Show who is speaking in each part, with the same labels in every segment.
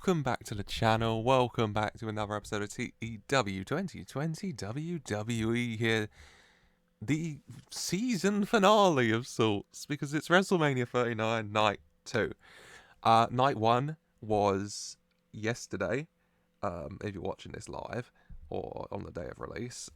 Speaker 1: welcome back to the channel. Welcome back to another episode of TEW 2020 WWE here. The season finale of sorts, because it's WrestleMania 39 Night 2. Night 1 was yesterday, if you're watching this live, or on the day of release,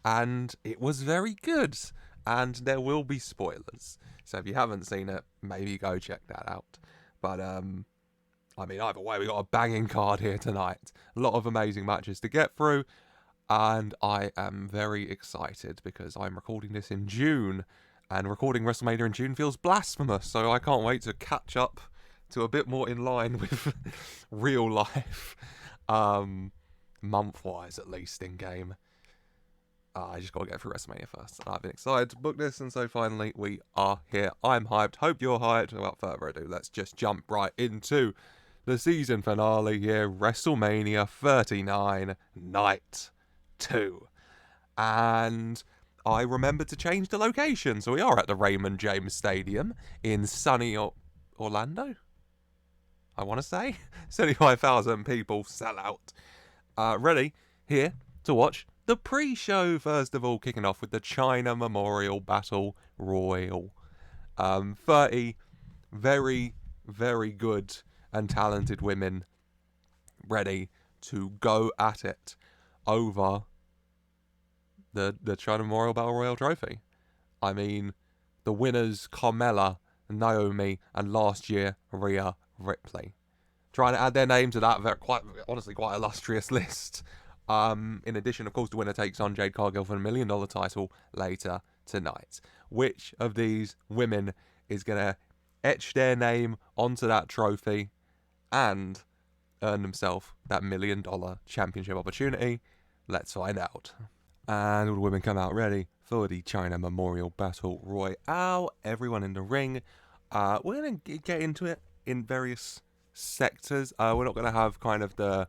Speaker 1: and it was very good, and there will be spoilers. So if you haven't seen it, maybe go check that out. But, I mean, either way, we got a banging card here tonight. A lot of amazing matches to get through. And I am very excited because I'm recording this in June. And recording WrestleMania in June feels blasphemous. So I can't wait to catch up to a bit more in line with real life. Month-wise, at least, in-game. I just got to get through WrestleMania first. I've been excited to book this, and so finally we are here. I'm hyped. Hope you're hyped. Without further ado, let's just jump right into the season finale here, WrestleMania 39 Night 2. And I remembered to change the location, so we are at the Raymond James Stadium in sunny Orlando, I want to say. 75,000 people, sell out. Ready here to watch the pre-show, first of all, kicking off with the Chyna Memorial Battle Royal. 30 very, very good and talented women ready to go at it over the Chyna Memorial Battle Royal trophy. I mean, the winners, Carmelo, Naomi, and last year, Rhea Ripley. Trying to add their name to that quite illustrious list. In addition, of course, the winner takes on Jade Cargill for the $1 million title later tonight. Which of these women is going to etch their name onto that trophy and earn themselves that $1 million championship opportunity? Let's find out. And all the women come out ready for the Chyna Memorial Battle Royale. Everyone in the ring. We're going to get into it in various sectors. We're not going to have kind of the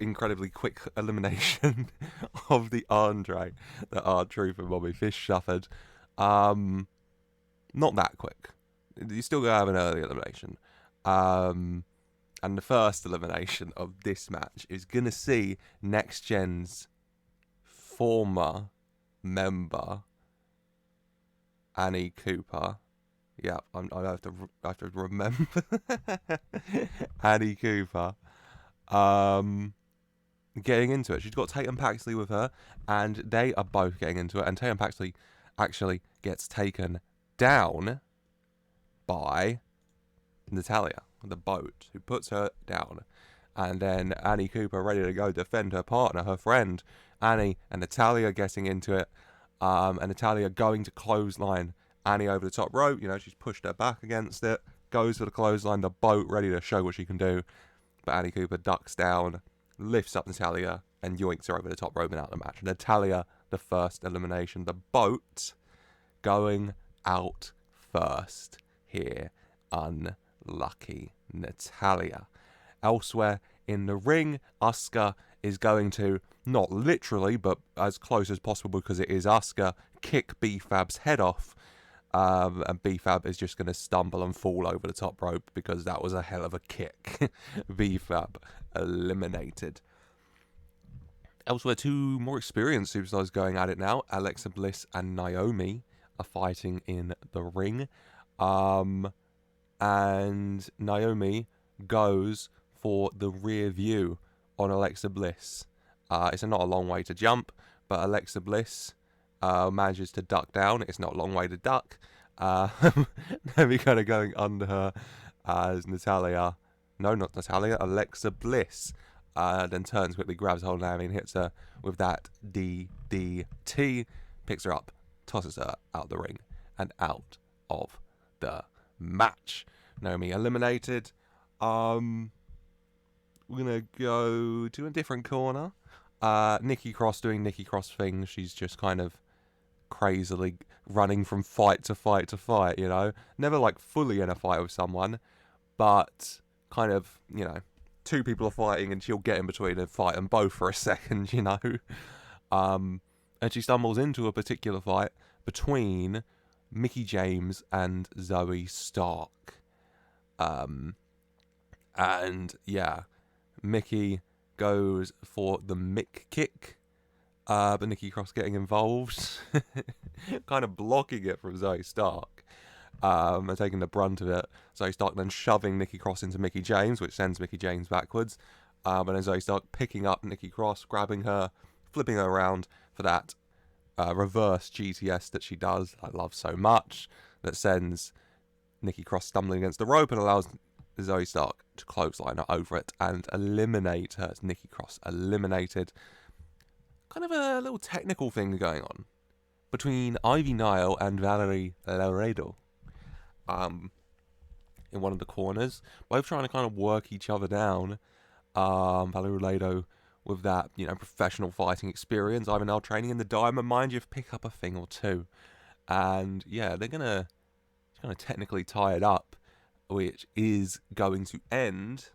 Speaker 1: incredibly quick elimination of the Andre that R-Truth and Bobby Fish suffered. Not that quick. You still gotta have an early elimination. And the first elimination of this match is gonna see Next Gen's former member Annie Cooper. Yeah, I have to remember Annie Cooper. Getting into it. She's got Tatum Paxley with her, and they are both getting into it. And Tatum Paxley actually gets taken down by Natalya, the boat, who puts her down. And then Annie Cooper ready to go defend her partner, her friend. Annie and Natalya getting into it. And Natalya going to clothesline Annie over the top rope. You know, she's pushed her back against it. Goes for the clothesline, the boat ready to show what she can do. But Annie Cooper ducks down, lifts up Natalya, and yoinks her over the top rope and out of the match. Natalya, the first elimination. The boat going out first here. Unlucky Natalya. Elsewhere in the ring, Asuka is going to, not literally, but as close as possible because it is Asuka, kick B-Fab's head off. And B-Fab is just going to stumble and fall over the top rope because that was a hell of a kick. B-Fab eliminated. Elsewhere, two more experienced superstars going at it now. Alexa Bliss and Naomi are fighting in the ring. And Naomi goes for the rear view on Alexa Bliss. It's not a long way to jump, but Alexa Bliss manages to duck down. It's not a long way to duck. Then we kind of going under her as Natalya. No, not Natalya. Alexa Bliss. Then turns quickly, grabs hold of Naomi and hits her with that DDT. Picks her up, tosses her out the ring and out of the match. Naomi eliminated. We're gonna go to a different corner. Nikki Cross doing Nikki Cross things. She's just kind of crazily running from fight to fight to fight, you know. Never like fully in a fight with someone, but kind of, you know, two people are fighting and she'll get in between and fight them both for a second, you know. And she stumbles into a particular fight between Mickie James and Zoe Stark. And yeah, Mickey goes for the Mick kick. But Nikki Cross getting involved, kind of blocking it from Zoe Stark, and taking the brunt of it. Zoe Stark then shoving Nikki Cross into Mickie James, which sends Mickie James backwards. And then Zoe Stark picking up Nikki Cross, grabbing her, flipping her around for that reverse GTS that she does, I love so much, that sends Nikki Cross stumbling against the rope and allows Zoe Stark to clothesline her over it and eliminate her. Nikki Cross eliminated. Kind of a little technical thing going on between Ivy Nile and Valerie Laredo in one of the corners, both trying to kind of work each other down. Valerie Laredo with that, professional fighting experience. Ivy Nile training in the Diamond, mind you, pick up a thing or two. And yeah, they're gonna technically tie it up, which is going to end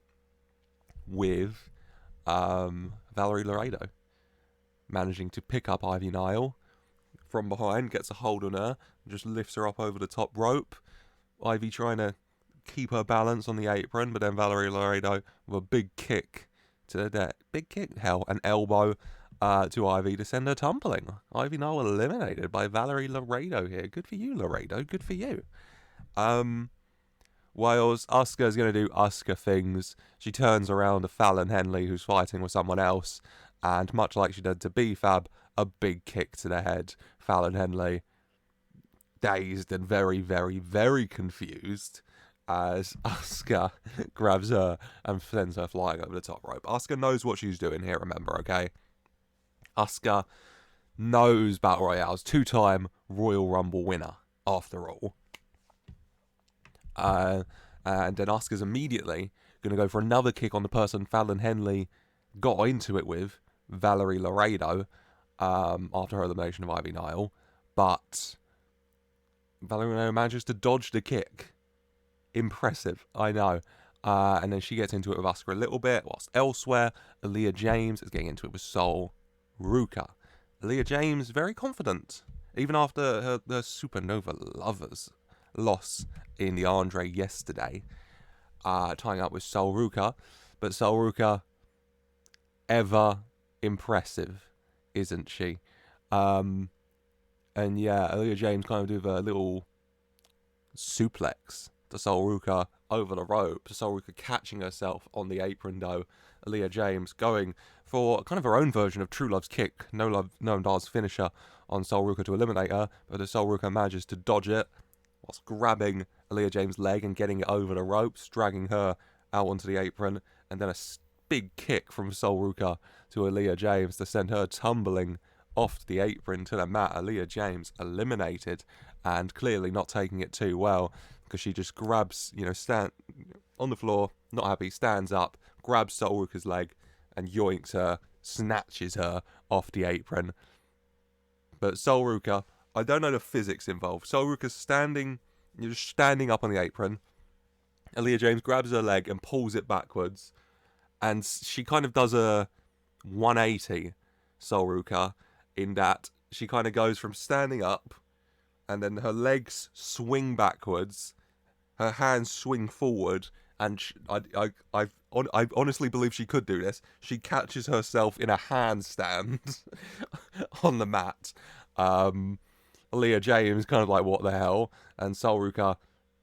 Speaker 1: with Valerie Laredo managing to pick up Ivy Nile from behind, gets a hold on her, and just lifts her up over the top rope. Ivy trying to keep her balance on the apron, but then Valerie Laredo with a big kick to the deck. Big kick, an elbow to Ivy to send her tumbling. Ivy Nile eliminated by Valerie Laredo here. Good for you, Laredo. Good for you. Whilst Asuka's going to do Asuka things, she turns around to Fallon Henley, who's fighting with someone else, and much like she did to B-Fab, a big kick to the head. Fallon Henley, dazed and very, very, very confused, as Asuka grabs her and sends her flying over the top rope. Asuka knows what she's doing here, remember, okay? Asuka knows Battle Royale's two-time Royal Rumble winner, after all. And then Asuka's immediately going to go for another kick on the person Fallon Henley got into it with, Valerie Laredo, after her elimination of Ivy Nile. But Valerie Laredo manages to dodge the kick. Impressive, I know. And then she gets into it with Asuka a little bit, whilst elsewhere, Aaliyah James is getting into it with Sol Ruka. Aaliyah James, very confident, even after her Supernova Lovers loss in the Andre yesterday, tying up with Sol Ruka. But Sol Ruka, ever impressive, isn't she? And yeah, Aaliyah James kind of do a little suplex to Sol Ruka over the rope. Sol Ruka catching herself on the apron though. Aaliyah James going for kind of her own version of True Love's kick, No One Dies finisher on Sol Ruka to eliminate her, but Sol Ruka manages to dodge it whilst grabbing Aaliyah James' leg and getting it over the ropes, dragging her out onto the apron, and then a big kick from Sol Ruka to Aaliyah James to send her tumbling off the apron to the mat. Aaliyah James eliminated, and clearly not taking it too well, because she just grabs, stand on the floor, not happy, stands up, grabs Sol Ruka's leg, and yoinks her, snatches her off the apron. But Sol Ruka, I don't know the physics involved. Sol Ruka's standing up on the apron. Aaliyah James grabs her leg and pulls it backwards, and she kind of does a 180, Sol Ruka, in that she kind of goes from standing up, and then her legs swing backwards, her hands swing forward, and I honestly believe she could do this. She catches herself in a handstand on the mat. Aaliyah James kind of like, what the hell? And Sol Ruka,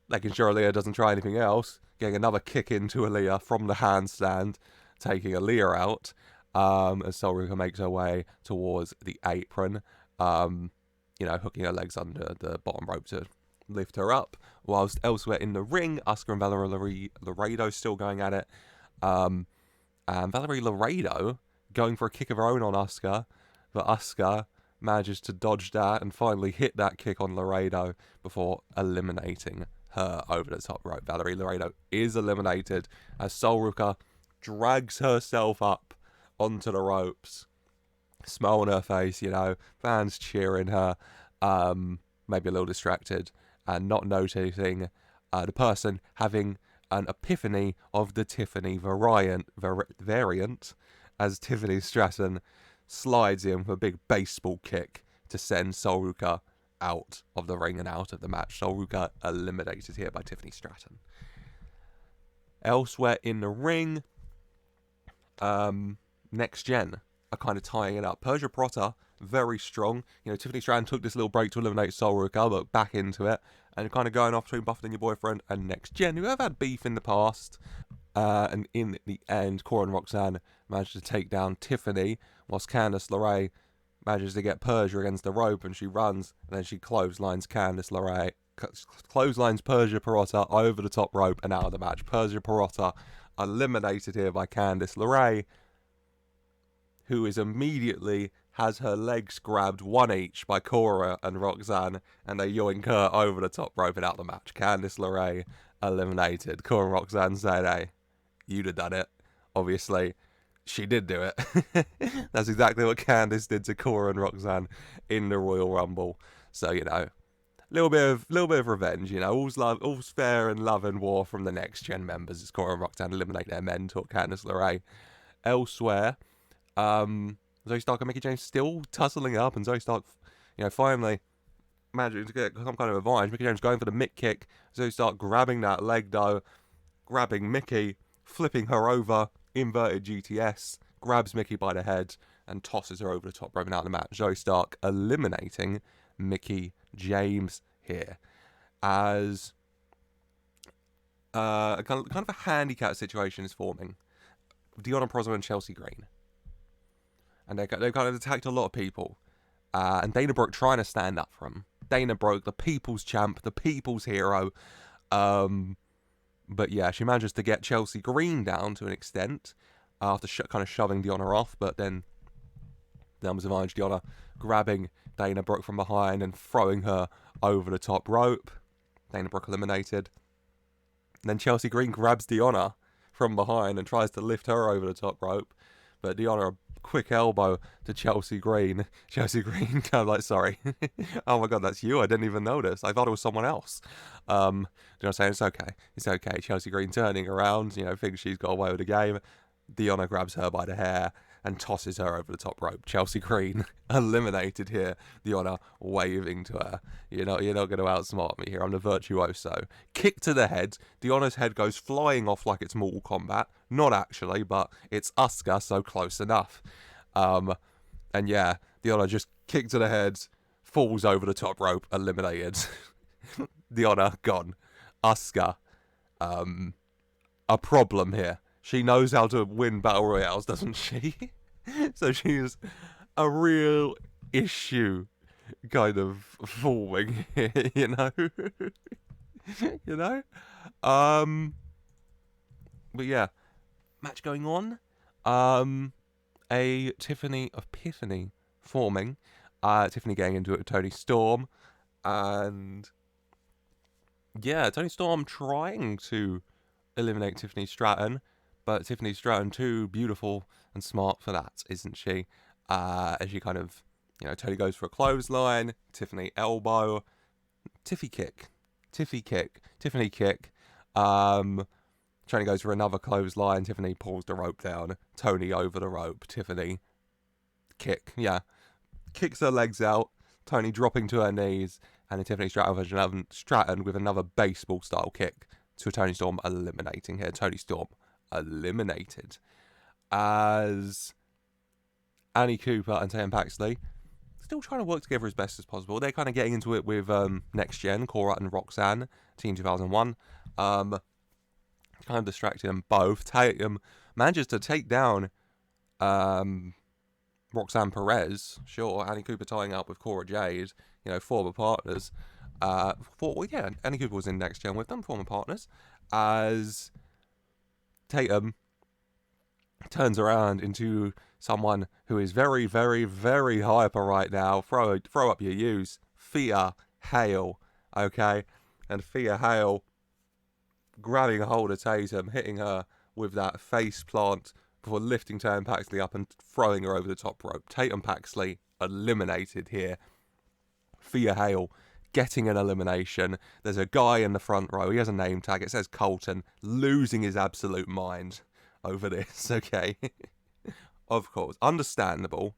Speaker 1: making sure Aaliyah doesn't try anything else, getting another kick into Aaliyah from the handstand, taking Aaliyah out, as Sol Ruka makes her way towards the apron, hooking her legs under the bottom rope to lift her up, whilst elsewhere in the ring, Asuka and Valerie Laredo still going at it, and Valerie Laredo going for a kick of her own on Asuka, but Asuka manages to dodge that and finally hit that kick on Laredo before eliminating her over the top rope. Valerie Laredo is eliminated as Sol Ruka drags herself up onto the ropes, smile on her face, fans cheering her, maybe a little distracted, and not noticing the person having an epiphany of the Tiffany variant as Tiffany Stratton slides in for a big baseball kick to send Sol Ruka out of the ring and out of the match. Sol Ruka eliminated here by Tiffany Stratton. Elsewhere in the ring, Next Gen are kind of tying it up. Persia Pirotta, very strong. You know, Tiffany Stratton took this little break to eliminate Sol Ruka, but back into it. And kind of going off between Buffett and your boyfriend and Next Gen, who have had beef in the past. And in the end, Cora and Roxanne managed to take down Tiffany, whilst Candice LeRae manages to get Persia against the rope, and she runs, and then she clotheslines Persia Pirotta over the top rope and out of the match. Persia Pirotta eliminated here by Candice LeRae, who is immediately has her legs grabbed, one each, by Cora and Roxanne, and they yoink her over the top rope and out of the match. Candice LeRae eliminated. Cora and Roxanne said, hey, you'd have done it. Obviously, she did do it. That's exactly what Candice did to Cora and Roxanne in the Royal Rumble. So, you know, little bit of revenge, you know. All's fair in love and war from the Next Gen members as Cora and Roxanne eliminate their mentor, Candice LeRae. Elsewhere, Zoe Stark and Mickie James still tussling up, and Zoe Stark, you know, finally managing to get some kind of advantage. Mickie James going for the mitt kick. Zoe Stark grabbing that leg though, grabbing Mickie, flipping her over, inverted GTS, grabs Mickie by the head and tosses her over the top rope and out of the match. Zoe Stark eliminating Mickie James here as kind of a handicap situation is forming. Deonna Purrazzo and Chelsea Green. And they kind of attacked a lot of people. And Dana Brooke trying to stand up for him. Dana Brooke, the people's champ, the people's hero. But yeah, she manages to get Chelsea Green down to an extent after kind of shoving Deonna off. But then numbers of advantage, Deonna grabbing Dana Brooke from behind and throwing her over the top rope. Dana Brooke eliminated. And then Chelsea Green grabs Deonna from behind and tries to lift her over the top rope. But Deonna, a quick elbow to Chelsea Green. Chelsea Green kind of like, sorry. Oh my God, that's you. I didn't even notice. I thought it was someone else. Deonna saying, it's okay. It's okay. Chelsea Green turning around, you know, thinks she's got away with the game. Deonna grabs her by the hair and tosses her over the top rope. Chelsea Green eliminated here. Deonna waving to her. You're not going to outsmart me here. I'm the virtuoso. Kick to the head. Deonna's head goes flying off like it's Mortal Kombat. Not actually, but it's Asuka, so close enough. And yeah, Deonna just kicked to the head, falls over the top rope, eliminated. Deonna gone. Asuka, a problem here. She knows how to win battle royales, doesn't she? So she's a real issue kind of forming here, you know? You know? But yeah, match going on. A Tiffany Epiphany forming. Tiffany getting into it with Toni Storm. And yeah, Toni Storm trying to eliminate Tiffany Stratton. But Tiffany Stratton too beautiful and smart for that, isn't she? As she kind of, you know, Toni goes for a clothesline, Tiffany elbow, Tiffy kick, Tiffany kick. Toni goes for another clothesline, Tiffany pulls the rope down, Toni over the rope, Tiffany kick, yeah. Kicks her legs out, Toni dropping to her knees, and then Tiffany Stratton with another baseball style kick to Toni Storm eliminating her. Toni Storm eliminated as Annie Cooper and Tatum Paxley still trying to work together as best as possible. They're kind of getting into it with Next Gen, Cora and Roxanne, Team 2001. Kind of distracting them both. Tatum manages to take down Roxanne Perez. Sure, Annie Cooper tying up with Cora Jade, you know, former partners. Annie Cooper was in Next Gen with them, former partners. As Tatum turns around into someone who is very, very, very hyper right now. Throw up your U's. Thea Hale, okay? And Thea Hale grabbing a hold of Tatum, hitting her with that face plant before lifting Tatum Paxley up and throwing her over the top rope. Tatum Paxley eliminated here. Thea Hale getting an elimination. There's a guy in the front row. He has a name tag. It says Colton. Losing his absolute mind over this. Okay. Of course. Understandable.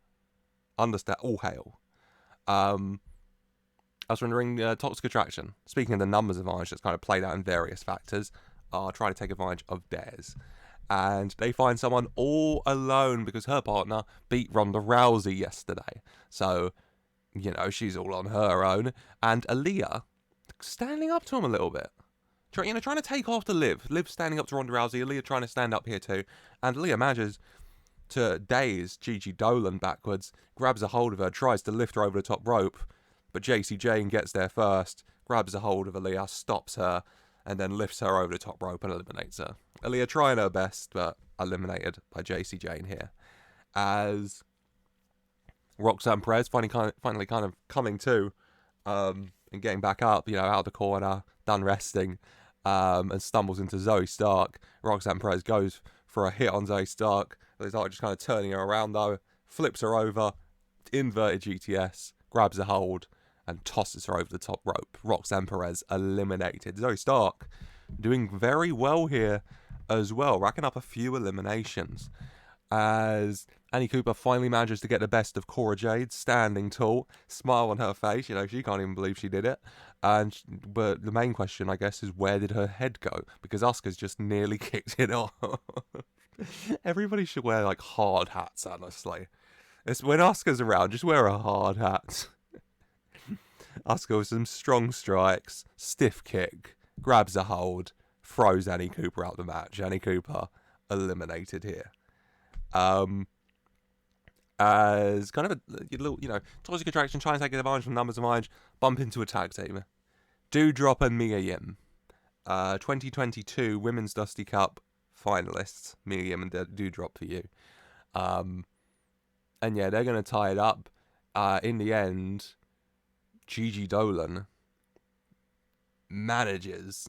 Speaker 1: All hail. I was wondering, Toxic Attraction. Speaking of the numbers advantage that's kind of played out in various factors. are trying to take advantage of theirs. And they find someone all alone because her partner beat Ronda Rousey yesterday. So, she's all on her own. And Aaliyah standing up to him a little bit. Trying to take after Liv. Liv standing up to Ronda Rousey. Aaliyah trying to stand up here too. And Aaliyah manages to daze Gigi Dolan backwards. Grabs a hold of her. Tries to lift her over the top rope. But JC Jane gets there first. Grabs a hold of Aaliyah. Stops her. And then lifts her over the top rope and eliminates her. Aaliyah trying her best, but eliminated by JC Jane here. As Roxanne Perez finally kind of coming to and getting back up, out of the corner, done resting, and stumbles into Zoe Stark. Roxanne Perez goes for a hit on Zoe Stark. Zoe Stark just kind of turning her around though, flips her over, inverted GTS, grabs a hold, and tosses her over the top rope. Roxanne Perez eliminated. Zoe Stark doing very well here as well, racking up a few eliminations. As Annie Cooper finally manages to get the best of Cora Jade, standing tall, smile on her face. She can't even believe she did it. But the main question, I guess, is where did her head go? Because Asuka's just nearly kicked it off. Everybody should wear, hard hats, honestly. It's when Asuka's around, just wear a hard hat. Asuka with some strong strikes, stiff kick, grabs a hold, throws Annie Cooper out the match. Annie Cooper eliminated here. As kind of a little, toxic attraction, trying to take advantage from numbers of minds, bump into a tag team. Doudrop and Mia Yim. 2022 Women's Dusty Cup finalists. Mia Yim and Doudrop for you. And yeah, they're going to tie it up. In the end, Gigi Dolan manages,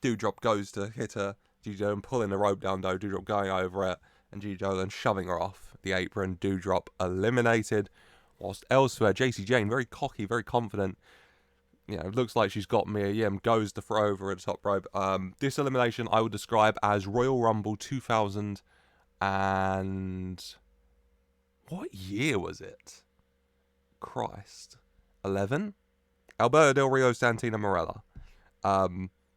Speaker 1: Doudrop goes to hit her, Gigi Dolan pulling the rope down though, Doudrop going over it, and Gigi Dolan shoving her off the apron. Doudrop eliminated. Whilst elsewhere, JC Jane, very cocky, very confident, looks like she's got Mia Yim, goes to throw over at the top rope. This elimination I would describe as Royal Rumble 2000 and... what year was it? Christ. 11? Alberto Del Rio, Santino Marella.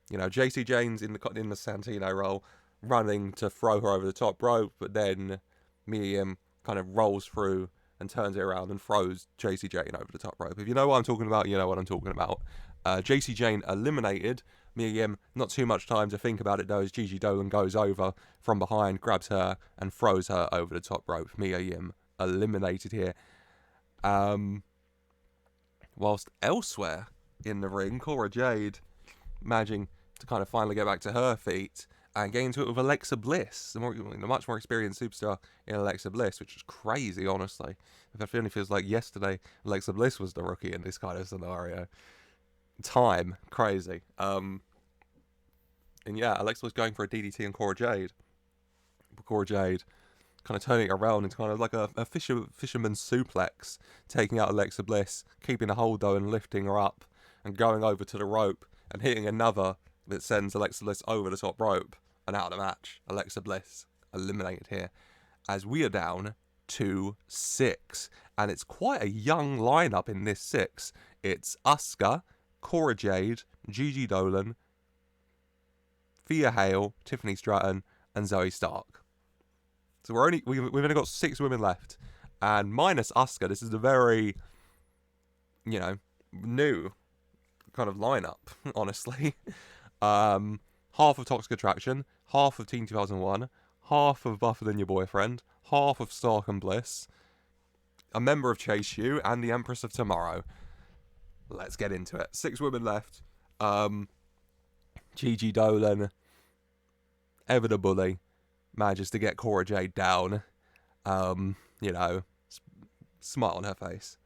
Speaker 1: JC Jane's in the Santino role, running to throw her over the top rope, but then Mia Yim kind of rolls through and turns it around and throws JC Jane over the top rope. If you know what I'm talking about, you know what I'm talking about. JC Jane eliminated. Mia Yim, not too much time to think about it though, as Gigi Dolan goes over from behind, grabs her, and throws her over the top rope. Mia Yim eliminated here. Whilst elsewhere in the ring, Cora Jade managing to kind of finally get back to her feet and get into it with Alexa Bliss, the much more experienced superstar in Alexa Bliss, which is crazy, honestly. It only feels like yesterday Alexa Bliss was the rookie in this kind of scenario. Crazy. And yeah, Alexa was going for a DDT on Cora Jade. But Cora Jade kind of turning it around into kind of like a fisherman's suplex, taking out Alexa Bliss, keeping a hold though and lifting her up, and going over to the rope and hitting another that sends Alexa Bliss over the top rope and out of the match. Alexa Bliss eliminated here as we are down to 6. And it's quite a young lineup in this 6. It's Asuka, Cora Jade, Gigi Dolan, Thea Hale, Tiffany Stratton, and Zoe Stark. So we've only got 6 women left, and minus Asuka, this is a very, new kind of lineup. Honestly, half of Toxic Attraction, half of Team 2001, half of Buffer Than Your Boyfriend, half of Stark and Bliss, a member of Chase U, and the Empress of Tomorrow. Let's get into it. 6 women left. Gigi Dolan, ever the bully, manages to get Cora Jade down. Smile on her face.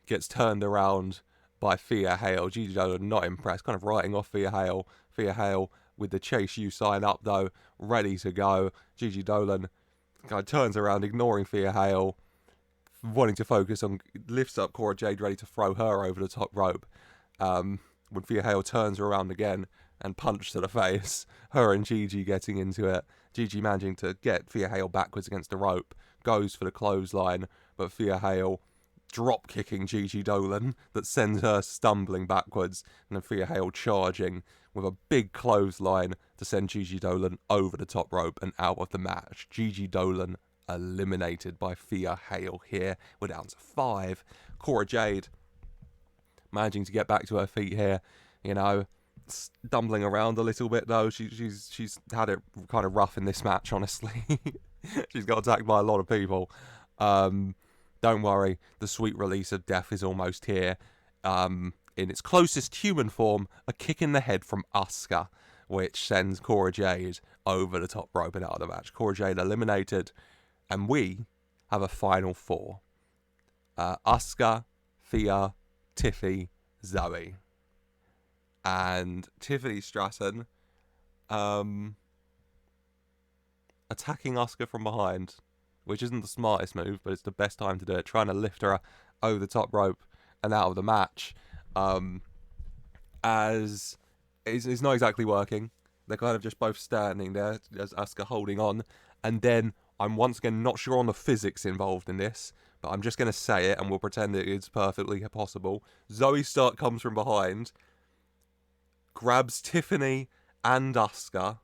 Speaker 1: Gets turned around by Thea Hale. Gigi Dolan not impressed, kind of writing off Thea Hale. Thea Hale with the Chase U sign up though, ready to go. Gigi Dolan kind of turns around, ignoring Thea Hale, wanting to focus on, lifts up Cora Jade, ready to throw her over the top rope. When Thea Hale turns her around again and punch to the face, her and Gigi getting into it. Gigi managing to get Thea Hale backwards against the rope, goes for the clothesline, but Thea Hale drop kicking Gigi Dolan that sends her stumbling backwards, and then Thea Hale charging with a big clothesline to send Gigi Dolan over the top rope and out of the match. Gigi Dolan eliminated by Thea Hale here. We're down to 5. Cora Jade managing to get back to her feet here, you know, stumbling around a little bit though. She's had it kind of rough in this match, honestly. She's got attacked by a lot of people. Don't worry, the sweet release of death is almost here. In its closest human form, a kick in the head from Asuka, which sends Cora Jade over the top rope and out of the match. Cora Jade eliminated, and we have a final 4. Asuka, Thea, Tiffy, Zoe. And Tiffany Stratton attacking Asuka from behind, which isn't the smartest move, but it's the best time to do it, trying to lift her over the top rope and out of the match. As it's not exactly working. They're kind of just both standing there as Asuka holding on, and then I'm once again not sure on the physics involved in this, but I'm just going to say it and we'll pretend it is perfectly possible. Zoe Stark comes from behind, grabs Tiffany and Asuka.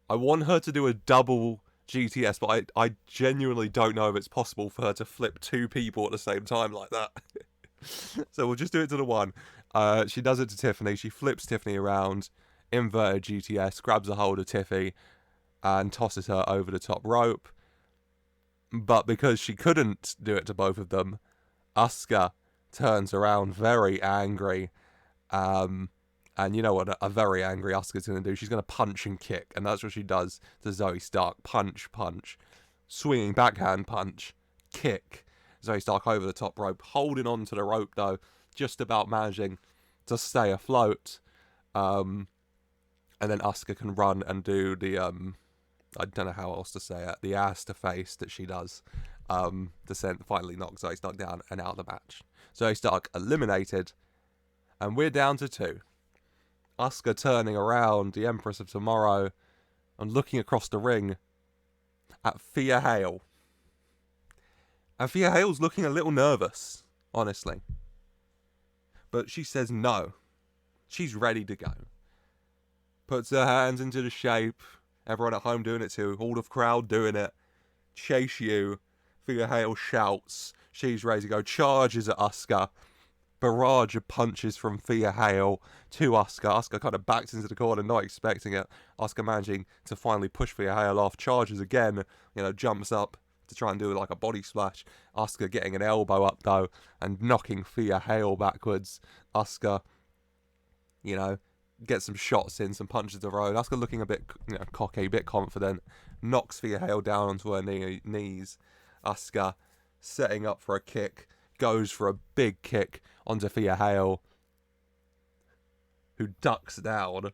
Speaker 1: I want her to do a double GTS, but I genuinely don't know if it's possible for her to flip 2 people at the same time like that. So we'll just do it to the one. She does it to Tiffany. She flips Tiffany around, inverted GTS, grabs a hold of Tiffy and tosses her over the top rope. But because she couldn't do it to both of them, Asuka turns around very angry. And you know what a very angry Asuka's going to do? She's going to punch and kick. And that's what she does to Zoe Stark. Punch, punch. Swinging backhand punch. Kick. Zoe Stark over the top rope. Holding on to the rope, though. Just about managing to stay afloat. And then Asuka can run and do the, I don't know how else to say it, the ass to face that she does. To finally knock Zoe Stark down and out of the match. Zoe Stark eliminated. And we're down to 2. Asuka turning around, the Empress of Tomorrow, and looking across the ring at Thea Hale. And Thea Hale's looking a little nervous, honestly. But she says no. She's ready to go. Puts her hands into the shape. Everyone at home doing it too. All the crowd doing it. Chase you. Thea Hale shouts. She's ready to go. Charges at Asuka. Barrage of punches from Thea Hale to Asuka. Asuka kind of backs into the corner, not expecting it. Asuka managing to finally push Thea Hale off. Charges again, jumps up to try and do like a body splash. Asuka getting an elbow up though and knocking Thea Hale backwards. Asuka, gets some shots in, some punches of her own. Asuka looking a bit cocky, a bit confident. Knocks Thea Hale down onto her knees. Asuka setting up for a kick. Goes for a big kick onto Thea Hale, who ducks down.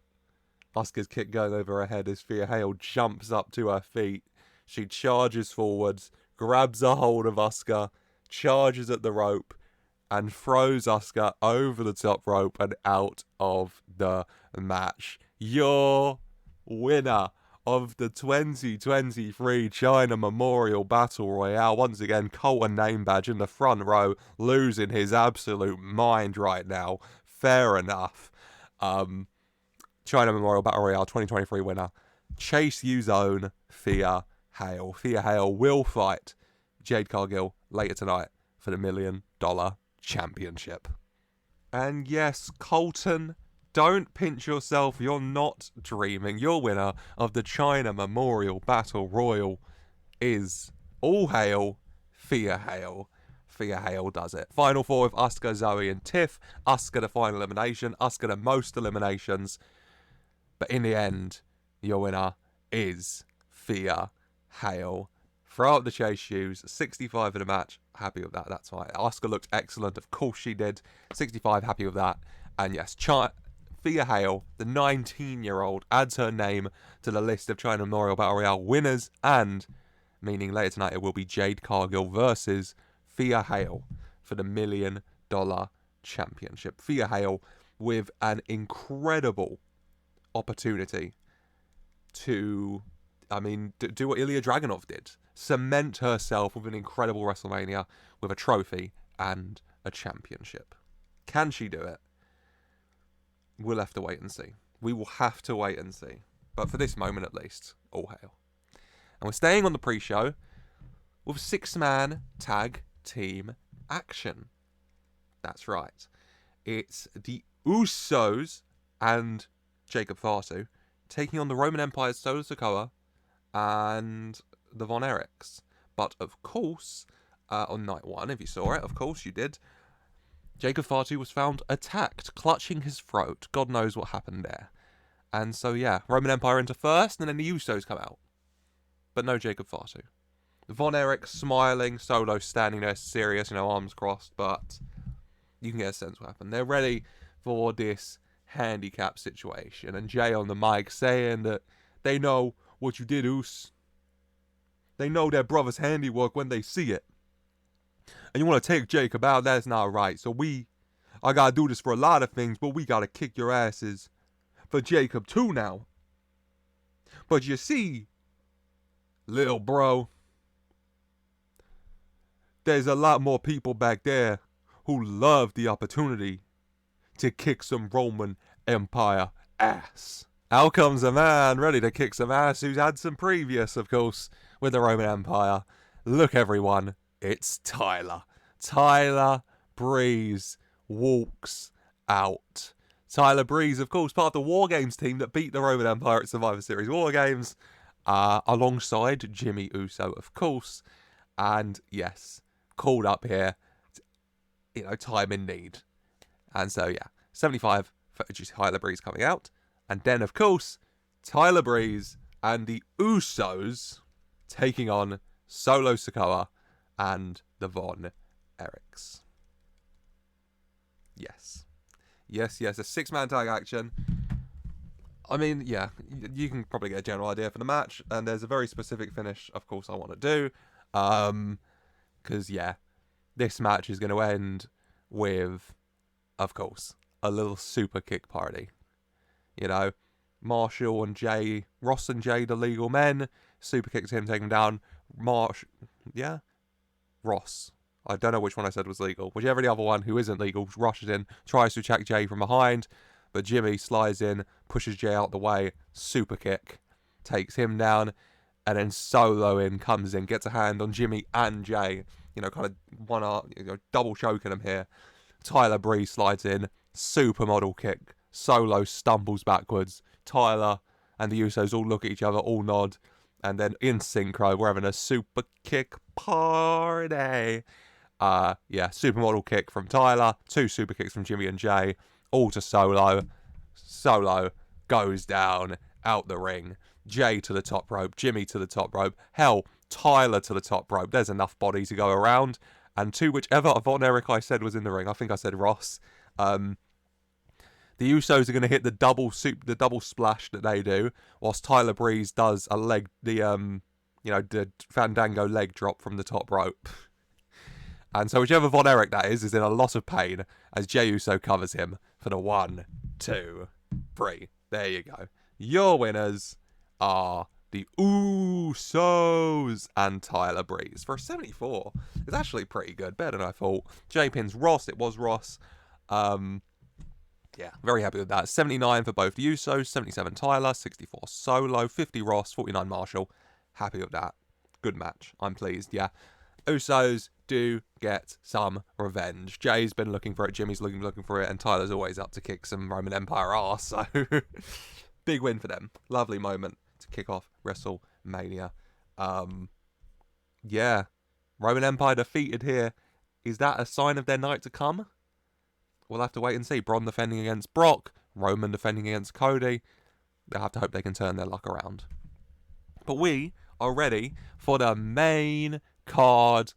Speaker 1: Asuka's kick going over her head as Thea Hale jumps up to her feet. She charges forwards, grabs a hold of Asuka, charges at the rope, and throws Asuka over the top rope and out of the match. Your winner of the 2023 Chyna Memorial Battle Royale. Once again, Colton name badge in the front row, losing his absolute mind right now. Fair enough. Chyna Memorial Battle Royale 2023 winner. Chase U's own Thea Hale. Thea Hale will fight Jade Cargill later tonight for the $1 million championship. And yes, Colton, don't pinch yourself, you're not dreaming. Your winner of the Chyna Memorial Battle Royal is all hail Thea Hale. Thea Hale does it. Final 4 with Asuka, Zoe and Tiff. Asuka the final elimination. Asuka the most eliminations. But in the end, your winner is Thea Hale. Throw up the chase shoes. 65 in the match. Happy with that. That's right. Asuka looked excellent. Of course she did. 65, happy with that. And yes, Thea Hale, the 19-year-old, adds her name to the list of Chyna Memorial Battle Royale winners, and meaning later tonight it will be Jade Cargill versus Thea Hale for the $1 million championship. Thea Hale with an incredible opportunity to I mean, do what Ilya Dragunov did. Cement herself with an incredible WrestleMania with a trophy and a championship. Can she do it? We'll have to wait and see. We will have to wait and see. But for this moment at least, all hail. And we're staying on the pre-show with 6-man tag team action. That's right. It's the Usos and Jacob Fatu taking on the Roman Empire's Solo Sikoa and the Von Erichs. But of course, on night 1, if you saw it, of course you did, Jacob Fatu was found attacked, clutching his throat. God knows what happened there. And so, yeah, Roman Empire enter first, and then the Usos come out. But no Jacob Fatu. Von Erichs smiling, Solo standing there serious, arms crossed, but you can get a sense what happened. They're ready for this handicap situation. And Jay on the mic saying that they know what you did, Us. They know their brother's handiwork when they see it. And you want to take Jacob out, that's not right. So I gotta do this for a lot of things, but we gotta kick your asses for Jacob too now. But you see, little bro, there's a lot more people back there who love the opportunity to kick some Roman Empire ass. Out comes a man ready to kick some ass who's had some previous, of course, with the Roman Empire. Look, everyone, it's Tyler. Tyler Breeze walks out. Tyler Breeze, of course, part of the War Games team that beat the Roman Empire at Survivor Series War Games, alongside Jimmy Uso, of course. And yes, called up here, time in need. And so, yeah, 75 for Tyler Breeze coming out. And then, of course, Tyler Breeze and the Usos taking on Solo Sikoa and the Von Erichs. Yes. Yes, a 6-man tag action. I mean, yeah, you can probably get a general idea for the match. And there's a very specific finish, of course, I want to do. Because, yeah, this match is going to end with, of course, a little super kick party. Marshall and Jay, Ross and Jay, the legal men, super kicks him, taking him down. Ross. I don't know which one I said was legal. Whichever the other one who isn't legal rushes in, tries to attack Jay from behind, but Jimmy slides in, pushes Jay out the way, super kick, takes him down, and then Solo comes in, gets a hand on Jimmy and Jay, kind of one arm, double choking him here. Tyler Breeze slides in, supermodel kick, Solo stumbles backwards, Tyler and the Usos all look at each other, all nod, and then in synchro, we're having a super kick party. Supermodel kick from Tyler, 2 super kicks from Jimmy and Jay, all to Solo. Solo goes down, out the ring. Jay to the top rope, Jimmy to the top rope. Hell, Tyler to the top rope. There's enough body to go around. And to whichever Von Erich I said was in the ring, I think I said Ross. The Usos are going to hit the double splash that they do, whilst Tyler Breeze does the Fandango leg drop from the top rope. And so whichever Von Erich that is in a lot of pain as Jey Uso covers him for the 1, 2, 3. There you go. Your winners are the Usos and Tyler Breeze. For a 74, it's actually pretty good. Better than I thought. Jay pins Ross. It was Ross. Very happy with that. 79 for both the Usos, 77 Tyler, 64 Solo, 50 Ross, 49 Marshall. Happy with that. Good match. I'm pleased, yeah. Usos do get some revenge. Jay's been looking for it, Jimmy's looking for it, and Tyler's always up to kick some Roman Empire arse, so big win for them. Lovely moment to kick off WrestleMania. Roman Empire defeated here. Is that a sign of their night to come? We'll have to wait and see. Bron defending against Brock, Roman defending against Cody. They'll have to hope they can turn their luck around. But we are ready for the main card.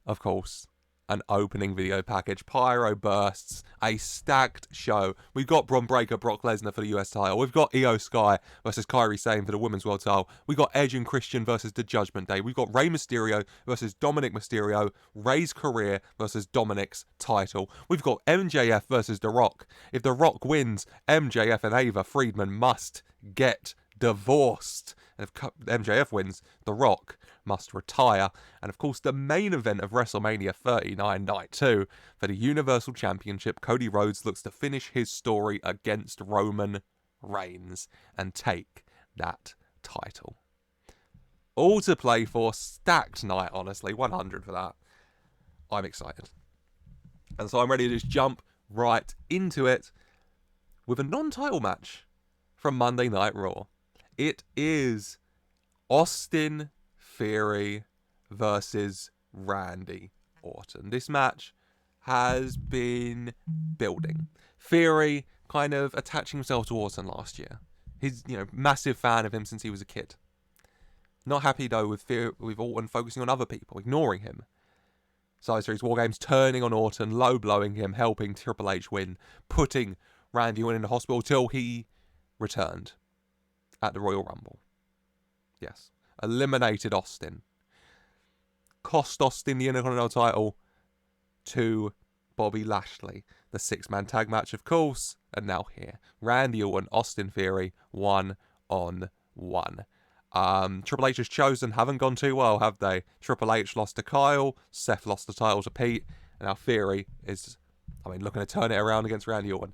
Speaker 1: Of course, an opening video package, pyro bursts, a stacked show. We've got Bron Breakker, Brock Lesnar for the US title. We've got Io Sky versus Kairi Sane for the Women's World title. We've got Edge and Christian versus the Judgment Day. We've got Rey Mysterio versus Dominik Mysterio. Rey's career versus Dominik's title. We've got MJF versus The Rock. If The Rock wins, MJF and Ava Friedman must get divorced. And if MJF wins, The Rock must retire. And of course, the main event of WrestleMania 39 Night 2 for the Universal Championship, Cody Rhodes looks to finish his story against Roman Reigns and take that title. All to play for, stacked night, honestly, 100 for that. I'm excited. And so I'm ready to just jump right into it with a non-title match from Monday Night Raw. It is Austin Theory versus Randy Orton. This match has been building. Theory kind of attaching himself to Orton last year. He's, massive fan of him since he was a kid. Not happy though with Orton focusing on other people, ignoring him. Survivor Series War Games turning on Orton, low blowing him, helping Triple H win, putting Randy Orton in the hospital till he returned at the Royal Rumble. Yes. Eliminated Austin. Cost Austin the Intercontinental title to Bobby Lashley. The 6-man tag match, of course. And now here. Randy Orton, Austin Theory, 1-on-1. Triple H has chosen, haven't gone too well, have they? Triple H lost to Kyle, Seth lost the title to Pete, and now Theory is, looking to turn it around against Randy Orton.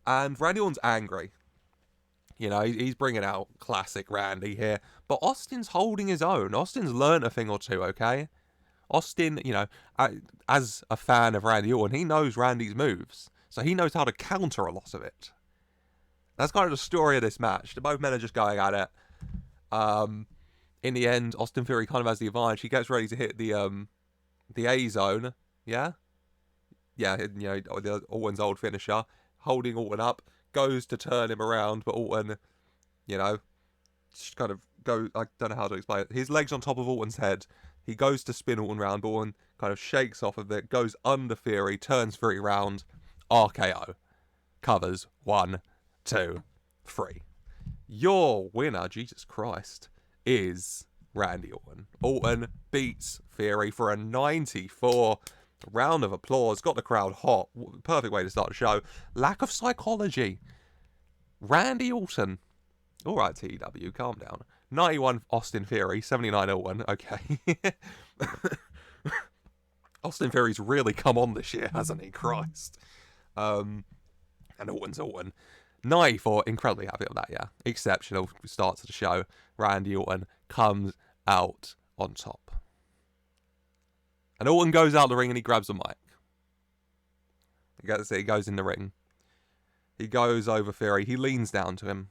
Speaker 1: And Randy Orton's angry. He's bringing out classic Randy here. But Austin's holding his own. Austin's learned a thing or two, okay? Austin, as a fan of Randy Orton, he knows Randy's moves. So he knows how to counter a lot of it. That's kind of the story of this match. Both men are just going at it. In the end, Austin Theory kind of has the advantage. He gets ready to hit the A zone. Yeah? Yeah, the Orton's old finisher. Holding Orton up. Goes to turn him around, but Orton, just kind of go. I don't know how to explain it. His leg's on top of Orton's head. He goes to spin Orton round, but Orton kind of shakes off of it, goes under Theory, turns Theory round, RKO. Covers 1, 2, 3. Your winner, Jesus Christ, is Randy Orton. Orton beats Theory for a 94. Round of applause. Got the crowd hot. Perfect way to start the show. Lack of psychology. Randy Orton. All right, TEW, calm down. 91 Austin Theory, 79 Orton. Okay. Austin Theory's really come on this year, hasn't he? Christ. And Orton's Orton. 94, incredibly happy with that, yeah. Exceptional start to the show. Randy Orton comes out on top. And Orton goes out the ring and he grabs a mic. He goes in the ring. He goes over Theory. He leans down to him.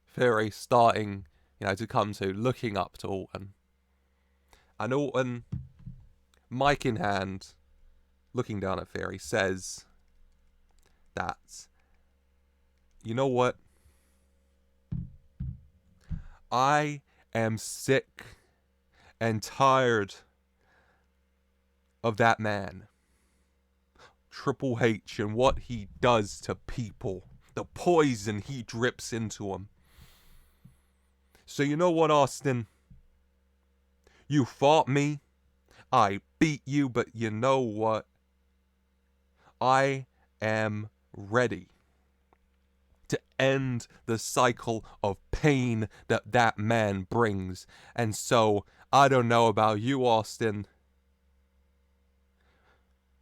Speaker 1: Theory starting, to come to, looking up to Orton. And Orton, mic in hand, looking down at Theory, says that, you know what? I am sick and tired of that man, Triple H, and what he does to people, the poison he drips into them. So you know what, Austin? You fought me, I beat you, but you know what? I am ready to end the cycle of pain that man brings. And so, I don't know about you, Austin,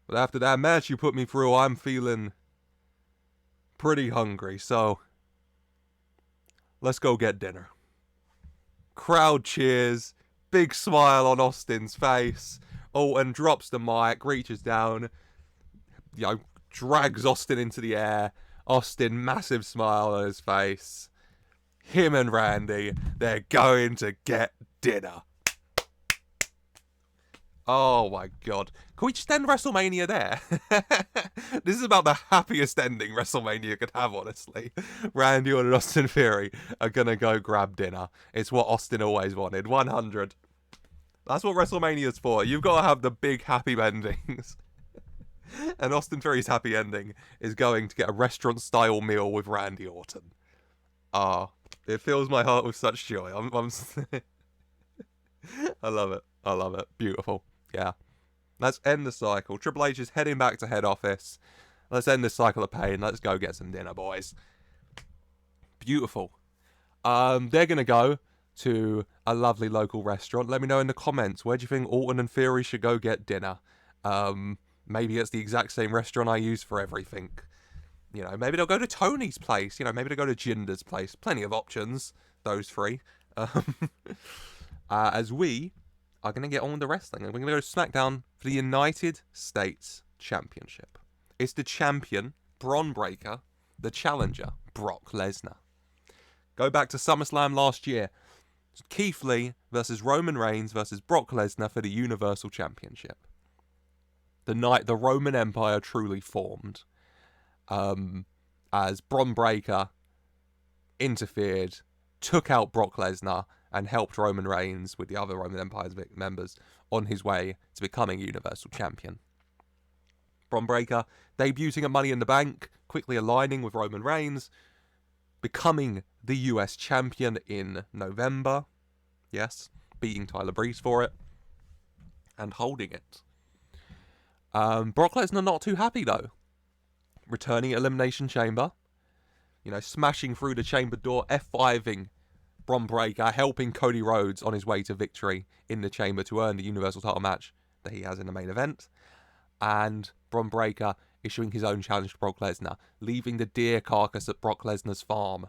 Speaker 1: but after that match you put me through, I'm feeling pretty hungry, so let's go get dinner. Crowd cheers, big smile on Austin's face. Orton drops the mic, reaches down, drags Austin into the air. Austin, massive smile on his face. Him and Randy, they're going to get dinner. Oh my god. Can we just end WrestleMania there? This is about the happiest ending WrestleMania could have, honestly. Randy Orton and Austin Theory are gonna go grab dinner. It's what Austin always wanted. 100. That's what WrestleMania's for. You've got to have the big happy endings. And Austin Theory's happy ending is going to get a restaurant-style meal with Randy Orton. It fills my heart with such joy. I love it. I love it. Beautiful. Yeah. Let's end the cycle. Triple H is heading back to head office. Let's end this cycle of pain. Let's go get some dinner, boys. Beautiful. They're going to go to a lovely local restaurant. Let me know in the comments, where do you think Orton and Theory should go get dinner? Maybe it's the exact same restaurant I use for everything. You know, maybe they'll go to Tony's place. You know, maybe they'll go to Jinder's place. Plenty of options, those three. As we are going to get on with the wrestling. And we're going to go to SmackDown for the United States Championship. It's the champion, Bron Breakker, the challenger, Brock Lesnar. Go back to SummerSlam last year. Keith Lee versus Roman Reigns versus Brock Lesnar for the Universal Championship. The night the Roman Empire truly formed. As Bron Breakker interfered, took out Brock Lesnar, and helped Roman Reigns with the other Roman Empire's members on his way to becoming Universal Champion. Bron Breakker debuting at Money in the Bank, quickly aligning with Roman Reigns, becoming the US Champion in November. Yes, beating Tyler Breeze for it, and holding it. Brock Lesnar not too happy though. Returning Elimination Chamber, you know, smashing through the chamber door, F5ing Bron Breakker, helping Cody Rhodes on his way to victory in the chamber to earn the Universal title match that he has in the main event. And Bron Breakker issuing his own challenge to Brock Lesnar, leaving the deer carcass at Brock Lesnar's farm.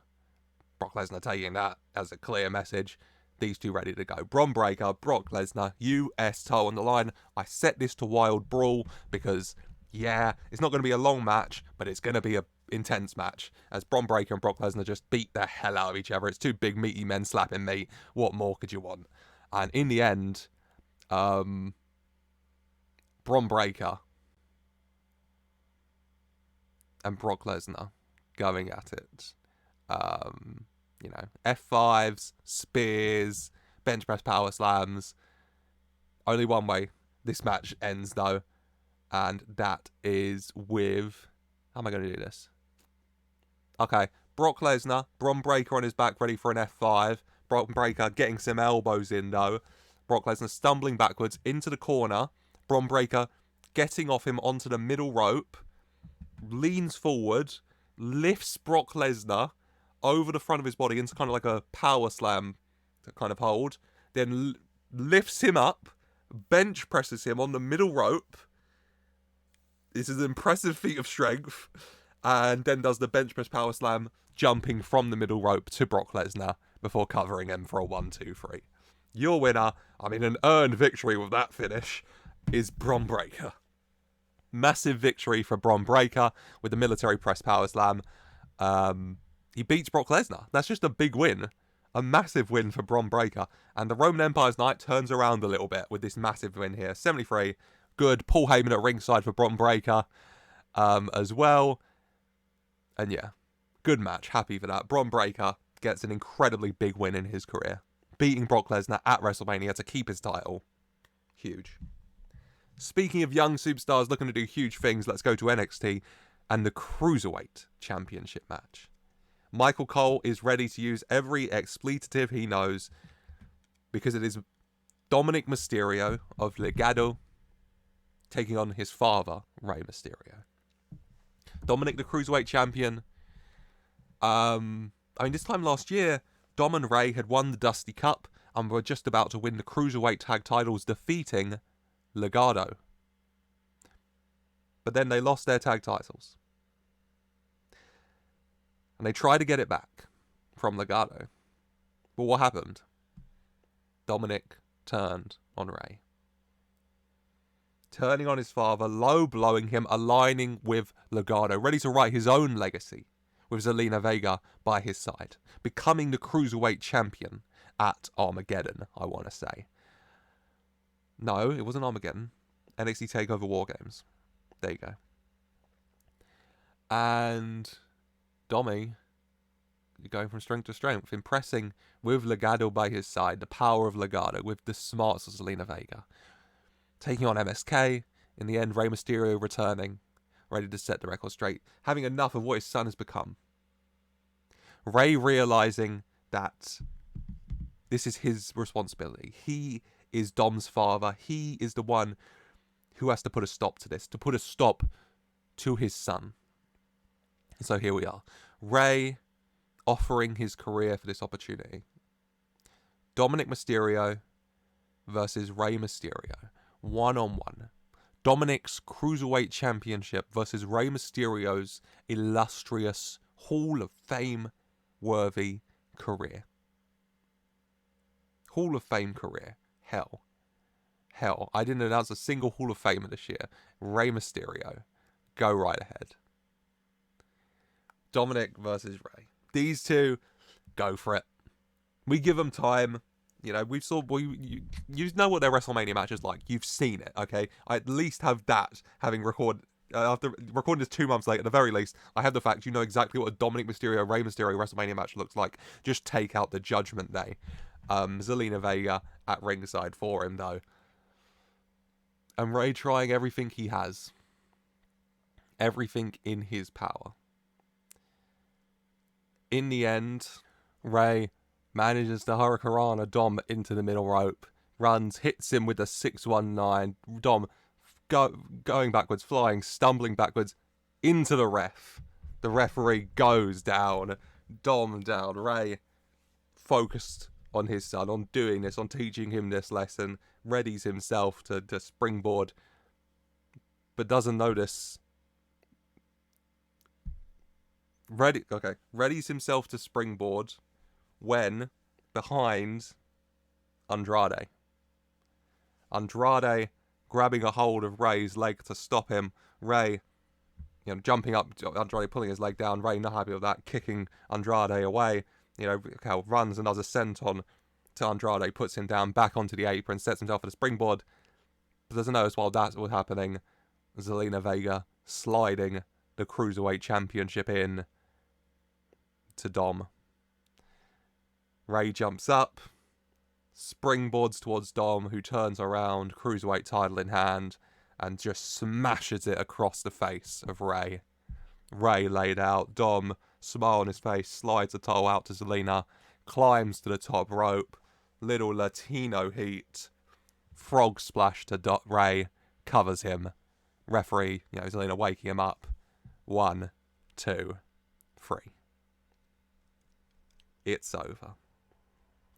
Speaker 1: Brock Lesnar taking that as a clear message. These two ready to go. Bron Breakker, Brock Lesnar, US title on the line. I set this to Wild Brawl because, yeah, it's not going to be a long match, but it's going to be a intense match as Bron Breakker and Brock Lesnar just beat the hell out of each other. It's two big meaty men slapping meat. What more could you want? And in the end, Bron Breakker and Brock Lesnar going at it. You know, F5s, spears, bench press power slams. Only one way this match ends though, and that is with, how am I going to do this? Okay, Brock Lesnar, Bron Breakker on his back, ready for an F5. Bron Breakker getting some elbows in though. Brock Lesnar stumbling backwards into the corner. Bron Breakker getting off him onto the middle rope. Leans forward, lifts Brock Lesnar over the front of his body into kind of like a power slam to kind of hold. Then lifts him up, bench presses him on the middle rope. This is an impressive feat of strength. And then does the bench press power slam, jumping from the middle rope to Brock Lesnar before covering him for a 1-2-3. Your winner, I mean an earned victory with that finish, is Bron Breakker. Massive victory for Bron Breakker with the military press power slam. He beats Brock Lesnar. That's just a big win. A massive win for Bron Breakker. And the Roman Empire's night turns around a little bit with this massive win here. 73. Good. Paul Heyman at ringside for Bron Breakker as well. And yeah, good match. Happy for that. Bron Breakker gets an incredibly big win in his career. Beating Brock Lesnar at WrestleMania to keep his title. Huge. Speaking of young superstars looking to do huge things, let's go to NXT and the Cruiserweight Championship match. Michael Cole is ready to use every expletive he knows because it is Dominik Mysterio of Legado taking on his father, Rey Mysterio. Dominik, the Cruiserweight Champion. This time last year, Dom and Rey had won the Dusty Cup and were just about to win the Cruiserweight Tag titles, defeating Legado. But then they lost their tag titles. And they tried to get it back from Legado. But what happened? Dominik turned on Rey. Turning on his father, low-blowing him, aligning with Legado, ready to write his own legacy with Zelina Vega by his side. Becoming the Cruiserweight Champion at Armageddon, I want to say. No, it wasn't Armageddon. NXT TakeOver War Games. There you go. And Domi going from strength to strength, impressing with Legado by his side, the power of Legado, with the smarts of Zelina Vega. Taking on MSK, in the end, Rey Mysterio returning, ready to set the record straight, having enough of what his son has become. Rey realizing that this is his responsibility. He is Dom's father. He is the one who has to put a stop to this, to put a stop to his son. So here we are. Rey offering his career for this opportunity. Dominik Mysterio versus Rey Mysterio. 1-on-1. Dominik's Cruiserweight Championship versus Rey Mysterio's illustrious Hall of Fame worthy career. Hall of Fame career. Hell. I didn't announce a single Hall of Famer this year. Rey Mysterio. Go right ahead. Dominik versus Rey. These two, go for it. We give them time. You know, you know what their WrestleMania match is like. You've seen it, okay? I at least have that, having recorded, after recording this 2 months later, at the very least, I have the fact you know exactly what a Dominik Mysterio, Rey Mysterio WrestleMania match looks like. Just take out the Judgment Day. Zelina Vega at ringside for him, though. And Rey trying everything he has. Everything in his power. In the end, Rey manages to hurricanrana Dom into the middle rope, runs, hits him with a 619. Dom going backwards, flying, stumbling backwards into the ref. The referee goes down. Dom down. Rey focused on his son, on doing this, on teaching him this lesson, readies himself to springboard, but doesn't notice. Readies himself to springboard when behind Andrade grabbing a hold of Rey's leg to stop him. Rey, jumping up, Andrade pulling his leg down. Rey not happy with that, kicking Andrade away. Runs and does a senton to Andrade, puts him down, back onto the apron, sets himself for the springboard. But doesn't notice while that's all happening, Zelina Vega sliding the Cruiserweight Championship in to Dom. Rey jumps up, springboards towards Dom, who turns around, Cruiserweight title in hand, and just smashes it across the face of Rey. Rey laid out, Dom, smile on his face, slides the title out to Zelina, climbs to the top rope, little Latino heat, frog splash to Rey, covers him. Referee, Zelina waking him up. 1, 2, 3. It's over.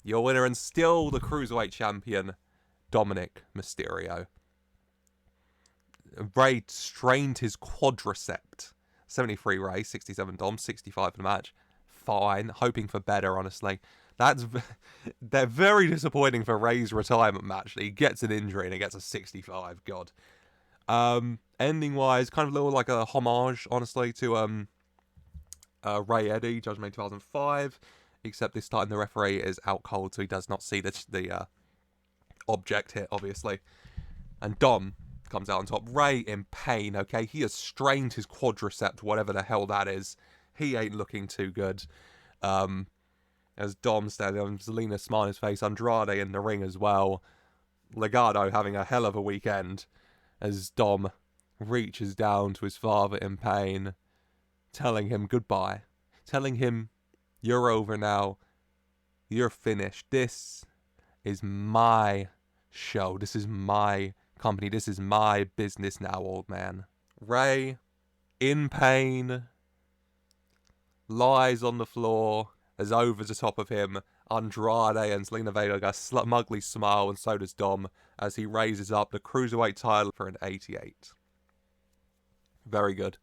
Speaker 1: Your winner and still the Cruiserweight Champion, Dominik Mysterio. Rey strained his quadriceps. 73 Rey, 67 Dom, 65 in the match. Fine. Hoping for better, honestly. They're very disappointing for Rey's retirement match. He gets an injury and he gets a 65. God. Ending-wise, kind of a little like a homage, honestly, to Ray Eddie, Judgment 2005. Except this time the referee is out cold, so he does not see the object hit, obviously. And Dom comes out on top. Rey in pain, okay? He has strained his quadriceps, whatever the hell that is. He ain't looking too good. As Dom standing on, Zelina smiling his face, Andrade in the ring as well. Legado having a hell of a weekend. As Dom reaches down to his father in pain, telling him goodbye. Telling him, you're over now. You're finished. This is my show. This is my company. This is my business now, old man. Rey, in pain, lies on the floor as over the top of him. Andrade and Zelina Vega got a smugly smile, and so does Dom, as he raises up the Cruiserweight title for an 88. Very good.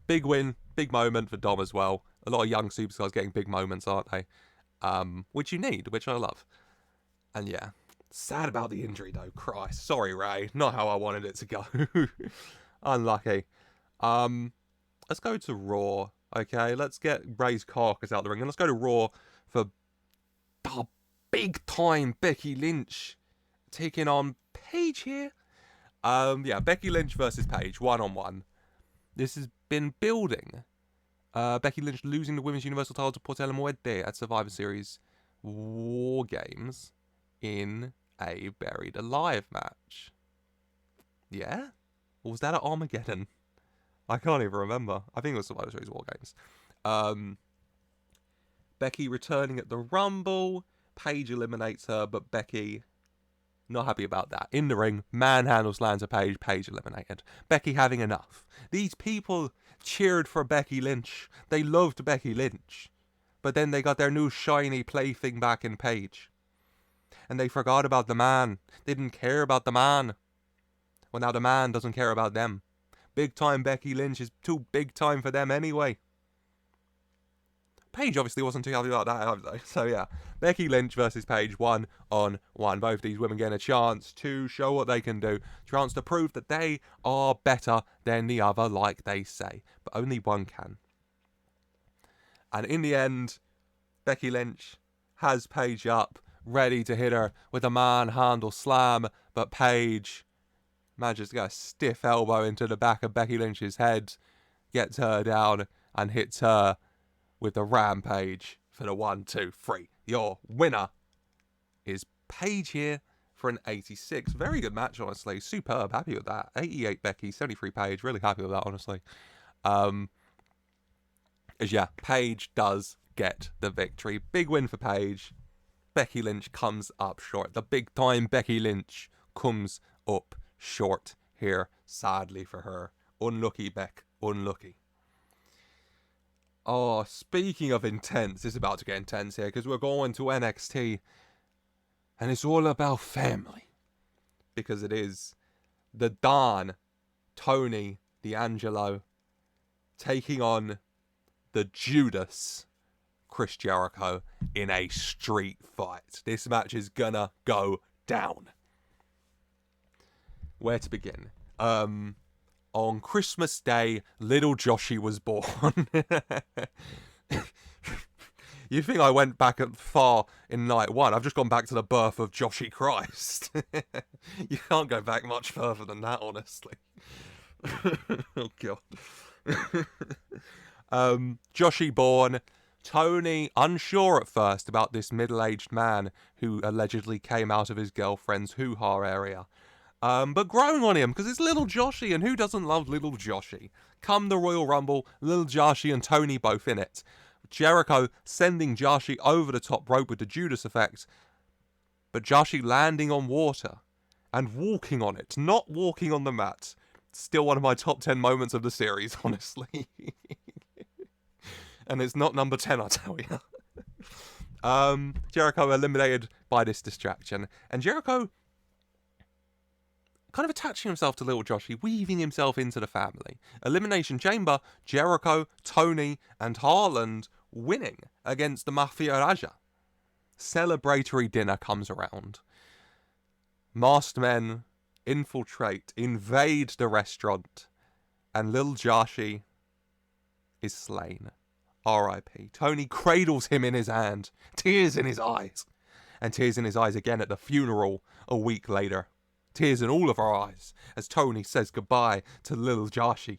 Speaker 1: Big win, big moment for Dom as well. A lot of young superstars getting big moments, aren't they? Which you need, which I love. And yeah, sad about the injury though. Christ, sorry Rey, not how I wanted it to go. Unlucky. Let's go to Raw. Okay, let's get Rey's carcass out of the ring, and let's go to Raw for the big time Becky Lynch taking on Paige here. Yeah, Becky Lynch versus Paige, 1-on-1. This has been building. Becky Lynch losing the Women's Universal title to Portela Muerte at Survivor Series War Games in a Buried Alive match. Yeah? Or was that at Armageddon? I can't even remember. I think it was Survivor Series War Games. Becky returning at the Rumble. Paige eliminates her, but Becky not happy about that. In the ring, manhandles lands a Paige. Paige eliminated. Becky having enough. These people cheered for Becky Lynch. They loved Becky Lynch. But then they got their new shiny plaything back in Paige. And they forgot about the man. They didn't care about the man. Well, now the man doesn't care about them. Big time Becky Lynch is too big time for them anyway. Paige obviously wasn't too happy about that either. So yeah, Becky Lynch versus Paige 1-on-1. Both these women getting a chance to show what they can do. Chance to prove that they are better than the other, like they say. But only one can. And in the end, Becky Lynch has Paige up, ready to hit her with a manhandle slam. But Paige manages to get a stiff elbow into the back of Becky Lynch's head, gets her down, and hits her with the Rampage for the 1-2-3. Your winner is Paige here for an 86. Very good match, honestly. Superb. Happy with that. 88 Becky, 73 Paige. Really happy with that, honestly. As yeah, Paige does get the victory. Big win for Paige. Becky Lynch comes up short. The big time Becky Lynch comes up short here, sadly for her. Unlucky Beck. Unlucky. Oh, speaking of intense, it's about to get intense here because we're going to NXT and it's all about family because it is the Don, Tony D'Angelo taking on the Judas, Chris Jericho, in a street fight. This match is gonna go down. Where to begin? On Christmas Day, little Joshie was born. You think I went back far in night one? I've just gone back to the birth of Joshie Christ. You can't go back much further than that, honestly. Oh, God. Joshie born. Tony, unsure at first about this middle-aged man who allegedly came out of his girlfriend's hoo-ha area. But growing on him, because it's little Joshie, and who doesn't love little Joshie? Come the Royal Rumble, little Joshie and Tony both in it. Jericho sending Joshie over the top rope with the Judas effect, but Joshie landing on water and walking on it, not walking on the mat. Still one of my top 10 moments of the series, honestly. And it's not number 10, I tell you. Jericho eliminated by this distraction, and Jericho kind of attaching himself to little Joshie, weaving himself into the family. Elimination Chamber, Jericho, Tony, and Haaland winning against the Mafia Raja. Celebratory dinner comes around. Masked men invade the restaurant, and little Joshie is slain. R.I.P. Tony cradles him in his hand, tears in his eyes, and tears in his eyes again at the funeral a week later. Tears in all of our eyes as Tony says goodbye to little Joshie,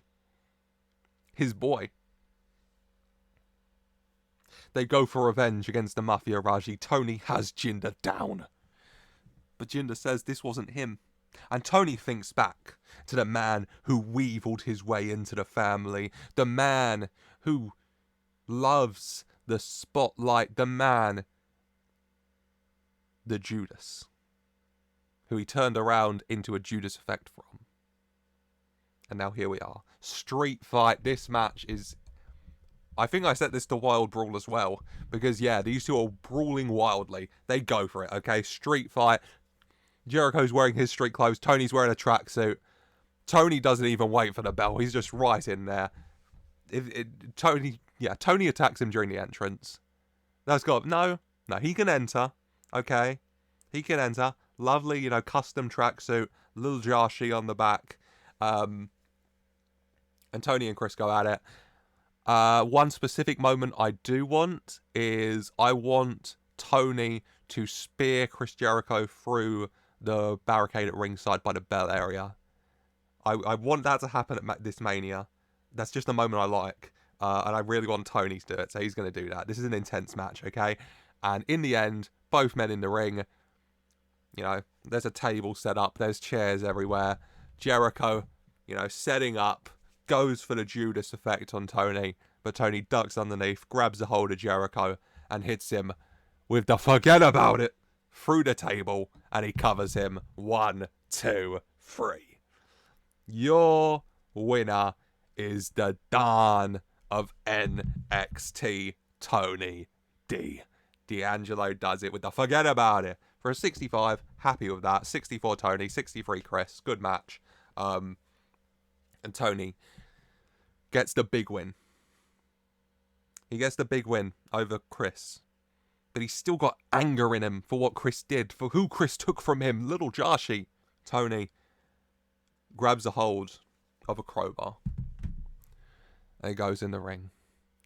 Speaker 1: his boy. They go for revenge against the Mafia Raji. Tony has Jinder down. But Jinder says this wasn't him. And Tony thinks back to the man who weaseled his way into the family. The man who loves the spotlight. The man, the Judas, who he turned around into a Judas effect from. And now here we are. Street fight. This match is... I think I set this to Wild Brawl as well. Because, yeah, these two are brawling wildly. They go for it, okay? Street fight. Jericho's wearing his street clothes. Tony's wearing a tracksuit. Tony doesn't even wait for the bell. He's just right in there. Tony attacks him during the entrance. That's got... No, he can enter. Okay? He can enter. Lovely, custom tracksuit, little Joshie on the back. And Tony and Chris go at it. One specific moment I do want is I want Tony to spear Chris Jericho through the barricade at ringside by the bell area. I want that to happen at this Mania. That's just a moment I like. And I really want Tony to do it, so he's going to do that. This is an intense match, okay? And in the end, both men in the ring... there's a table set up. There's chairs everywhere. Jericho, setting up, goes for the Judas effect on Tony. But Tony ducks underneath, grabs a hold of Jericho, and hits him with the forget about it through the table. And he covers him. 1, 2, 3. Your winner is the Don of NXT, Tony D'Angelo does it with the forget about it. For a 65, happy with that. 64 Tony, 63 Chris. Good match. And Tony gets the big win. He gets the big win over Chris. But he's still got anger in him for what Chris did, for who Chris took from him. Little Joshy. Tony grabs a hold of a crowbar. And he goes in the ring.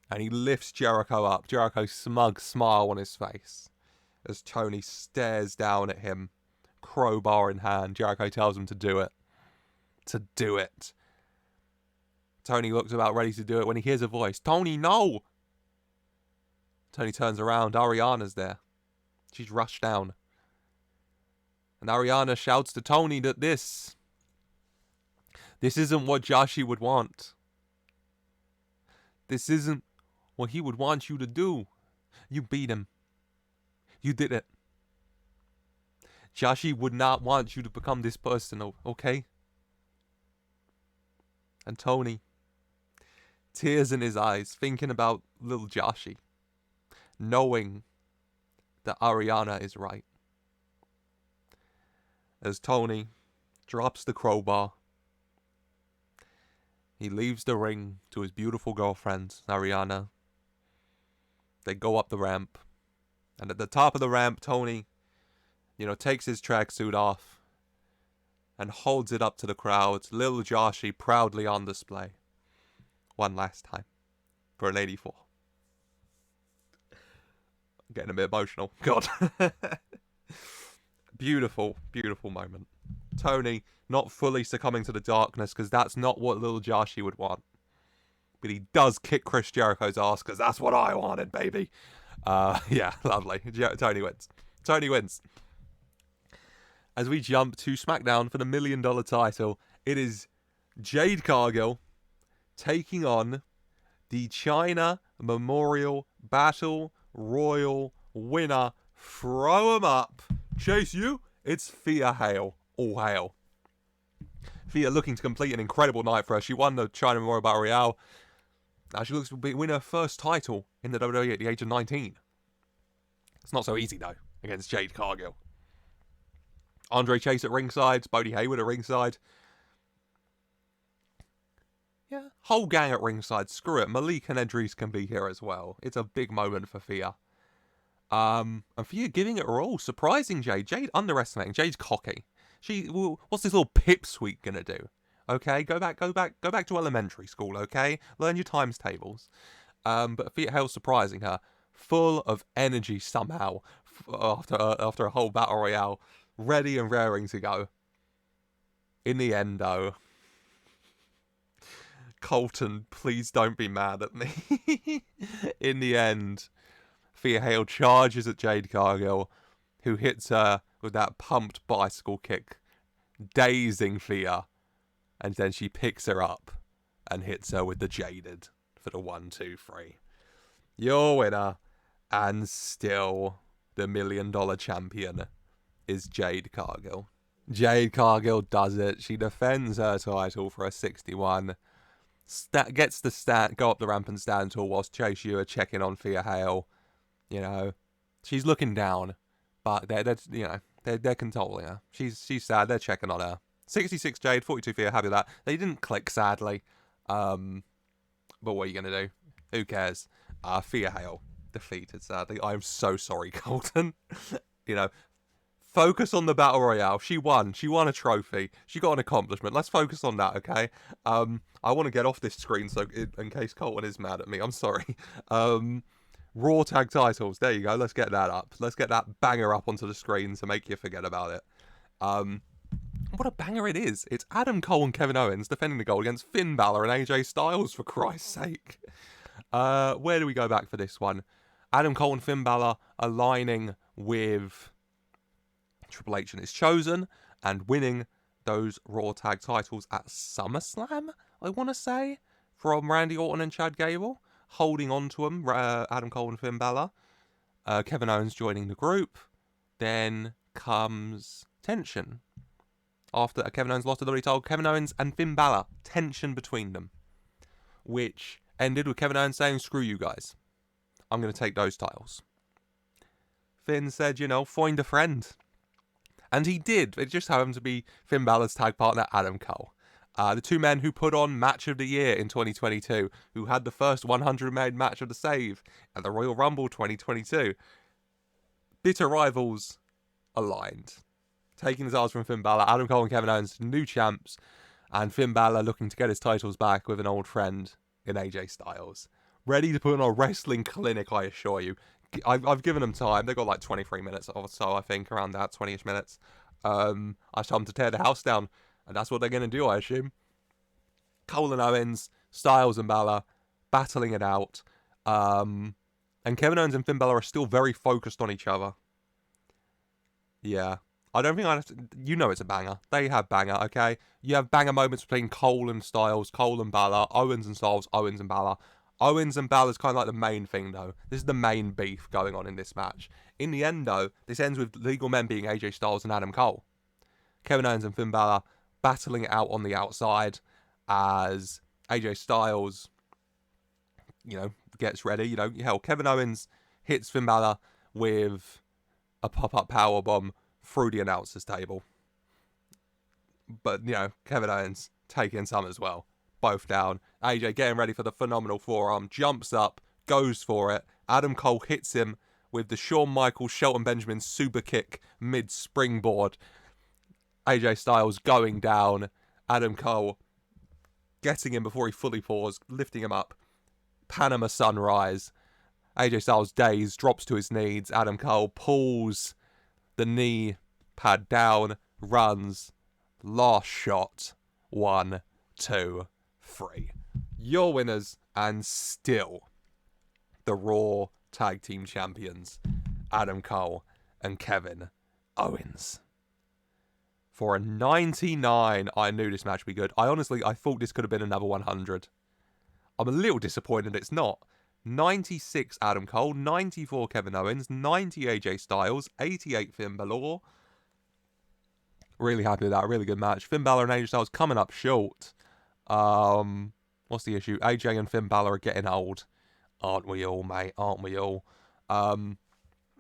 Speaker 1: And he lifts Jericho up. Jericho's smug smile on his face. As Tony stares down at him, crowbar in hand. Jericho tells him to do it. To do it. Tony looks about ready to do it when he hears a voice. Tony, no! Tony turns around. Ariana's there. She's rushed down. And Ariana shouts to Tony that this isn't what Joshi would want. This isn't what he would want you to do. You beat him. You did it. Joshi would not want you to become this person, okay? And Tony, tears in his eyes, thinking about little Joshi, knowing that Ariana is right. As Tony drops the crowbar, he leaves the ring to his beautiful girlfriend, Ariana. They go up the ramp. And at the top of the ramp, Tony, takes his tracksuit off and holds it up to the crowd. Little Joshi proudly on display. One last time for an 84. I'm getting a bit emotional. God. Beautiful, beautiful moment. Tony not fully succumbing to the darkness because that's not what little Joshi would want. But he does kick Chris Jericho's ass because that's what I wanted, baby. Yeah, lovely. Tony wins. Tony wins. As we jump to SmackDown for the $1 million title, it is Jade Cargill taking on the Chyna Memorial Battle Royal winner. Throw 'em up. Chase you. It's Thea Hale. All hail. Thea looking to complete an incredible night for her. She won the Chyna Memorial Battle Royale. Now she looks to win her first title in the WWE at the age of 19. It's not so easy, though, against Jade Cargill. Andre Chase at ringside. Bodie Hayward at ringside. Yeah, whole gang at ringside. Screw it. Malik and Edris can be here as well. It's a big moment for Thea. And Thea giving it her all. Surprising Jade. Jade underestimating. Jade's cocky. What's this little pipsqueak gonna do? Okay, go back to elementary school, okay? Learn your times tables. But Thea Hale surprising her. Full of energy somehow after a whole battle royale. Ready and raring to go. In the end, though, Colton, please don't be mad at me. In the end, Thea Hale charges at Jade Cargill, who hits her with that pumped bicycle kick, dazing Thea. And then she picks her up and hits her with the Jaded for the 1, 2, 3. Your winner, and still the $1 million champion, is Jade Cargill. Jade Cargill does it. She defends her title for a 61. Gets the go up the ramp and stand tall whilst Chase U are checking on Thea Hale. She's looking down, but they're controlling her. She's sad. They're checking on her. 66 Jade, 42 Thea. Happy with that. They didn't click, sadly. But what are you gonna do? Who cares? Thea Hale defeated, sadly. I'm so sorry, Colton. Focus on the Battle Royale. She won. She won a trophy. She got an accomplishment. Let's focus on that, okay? I want to get off this screen in case Colton is mad at me. I'm sorry. Raw Tag Titles. There you go. Let's get that up. Let's get that banger up onto the screen to make you forget about it. What a banger it is. It's Adam Cole and Kevin Owens defending the gold against Finn Balor and AJ Styles, for Christ's sake. Where do we go back for this one? Adam Cole and Finn Balor aligning with Triple H and his Chosen and winning those Raw Tag titles at SummerSlam, I want to say, from Randy Orton and Chad Gable, holding on to them, Adam Cole and Finn Balor. Kevin Owens joining the group. Then comes tension. After Kevin Owens lost the WWE title, Kevin Owens and Finn Balor, tension between them, which ended with Kevin Owens saying, screw you guys. I'm going to take those titles. Finn said, find a friend. And he did. It just happened to be Finn Balor's tag partner, Adam Cole. The two men who put on Match of the Year in 2022, who had the first 100-man match of the Save at the Royal Rumble 2022. Bitter rivals aligned. Taking the titles from Finn Balor, Adam Cole and Kevin Owens, new champs, and Finn Balor looking to get his titles back with an old friend in AJ Styles. Ready to put on a wrestling clinic, I assure you. I've given them time. They've got like 23 minutes or so, I think, around that, 20-ish minutes. I told them to tear the house down, and that's what they're going to do, I assume. Cole and Owens, Styles and Balor, battling it out. And Kevin Owens and Finn Balor are still very focused on each other. Yeah. I don't think I'd have to... it's a banger. They have banger, okay? You have banger moments between Cole and Styles, Cole and Balor, Owens and Styles, Owens and Balor. Owens and Balor's kind of like the main thing, though. This is the main beef going on in this match. In the end, though, this ends with legal men being AJ Styles and Adam Cole. Kevin Owens and Finn Balor battling it out on the outside as AJ Styles, gets ready. Hell, Kevin Owens hits Finn Balor with a pop-up powerbomb through the announcer's table. But, Kevin Owens taking some as well. Both down. AJ getting ready for the phenomenal forearm. Jumps up. Goes for it. Adam Cole hits him with the Shawn Michaels, Shelton Benjamin super kick mid-springboard. AJ Styles going down. Adam Cole getting him before he fully falls. Lifting him up. Panama Sunrise. AJ Styles dazed. Drops to his knees. Adam Cole pulls the knee pad down. Runs. Last shot. 1, 2, 3. Your winners, and still the Raw Tag Team Champions, Adam Cole and Kevin Owens. For a 99, I knew this match would be good. I thought this could have been another 100. I'm a little disappointed it's not. 96 Adam Cole, 94 Kevin Owens, 90 AJ Styles, 88 Finn Balor. Really happy with that. Really good match. Finn Balor and AJ Styles coming up short. What's the issue? AJ and Finn Balor are getting old. Aren't we all, mate? Aren't we all?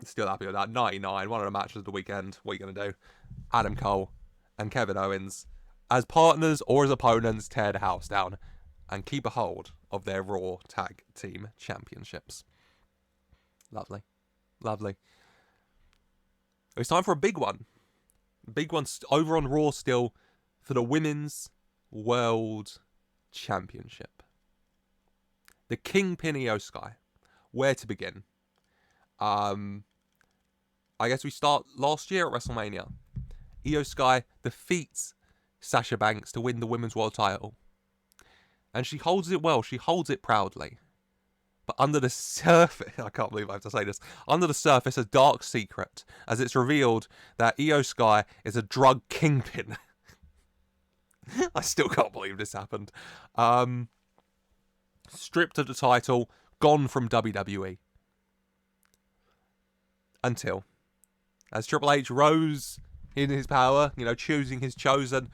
Speaker 1: Still happy with that. 99, one of the matches of the weekend. What are you going to do? Adam Cole and Kevin Owens, as partners or as opponents, tear the house down and keep a hold of their Raw Tag Team Championships. Lovely. Lovely. It's time for a big one. Big one over on Raw still for the Women's World Championship. The Kingpin Io Sky. Where to begin? I guess we start last year at WrestleMania. Io Sky defeats Sasha Banks to win the Women's World title. And she holds it well. She holds it proudly. But under the surface, I can't believe I have to say this, under the surface, a dark secret, as it's revealed that Io Sky is a drug kingpin. I still can't believe this happened. Stripped of the title, gone from WWE. Until, as Triple H rose in his power, choosing his chosen,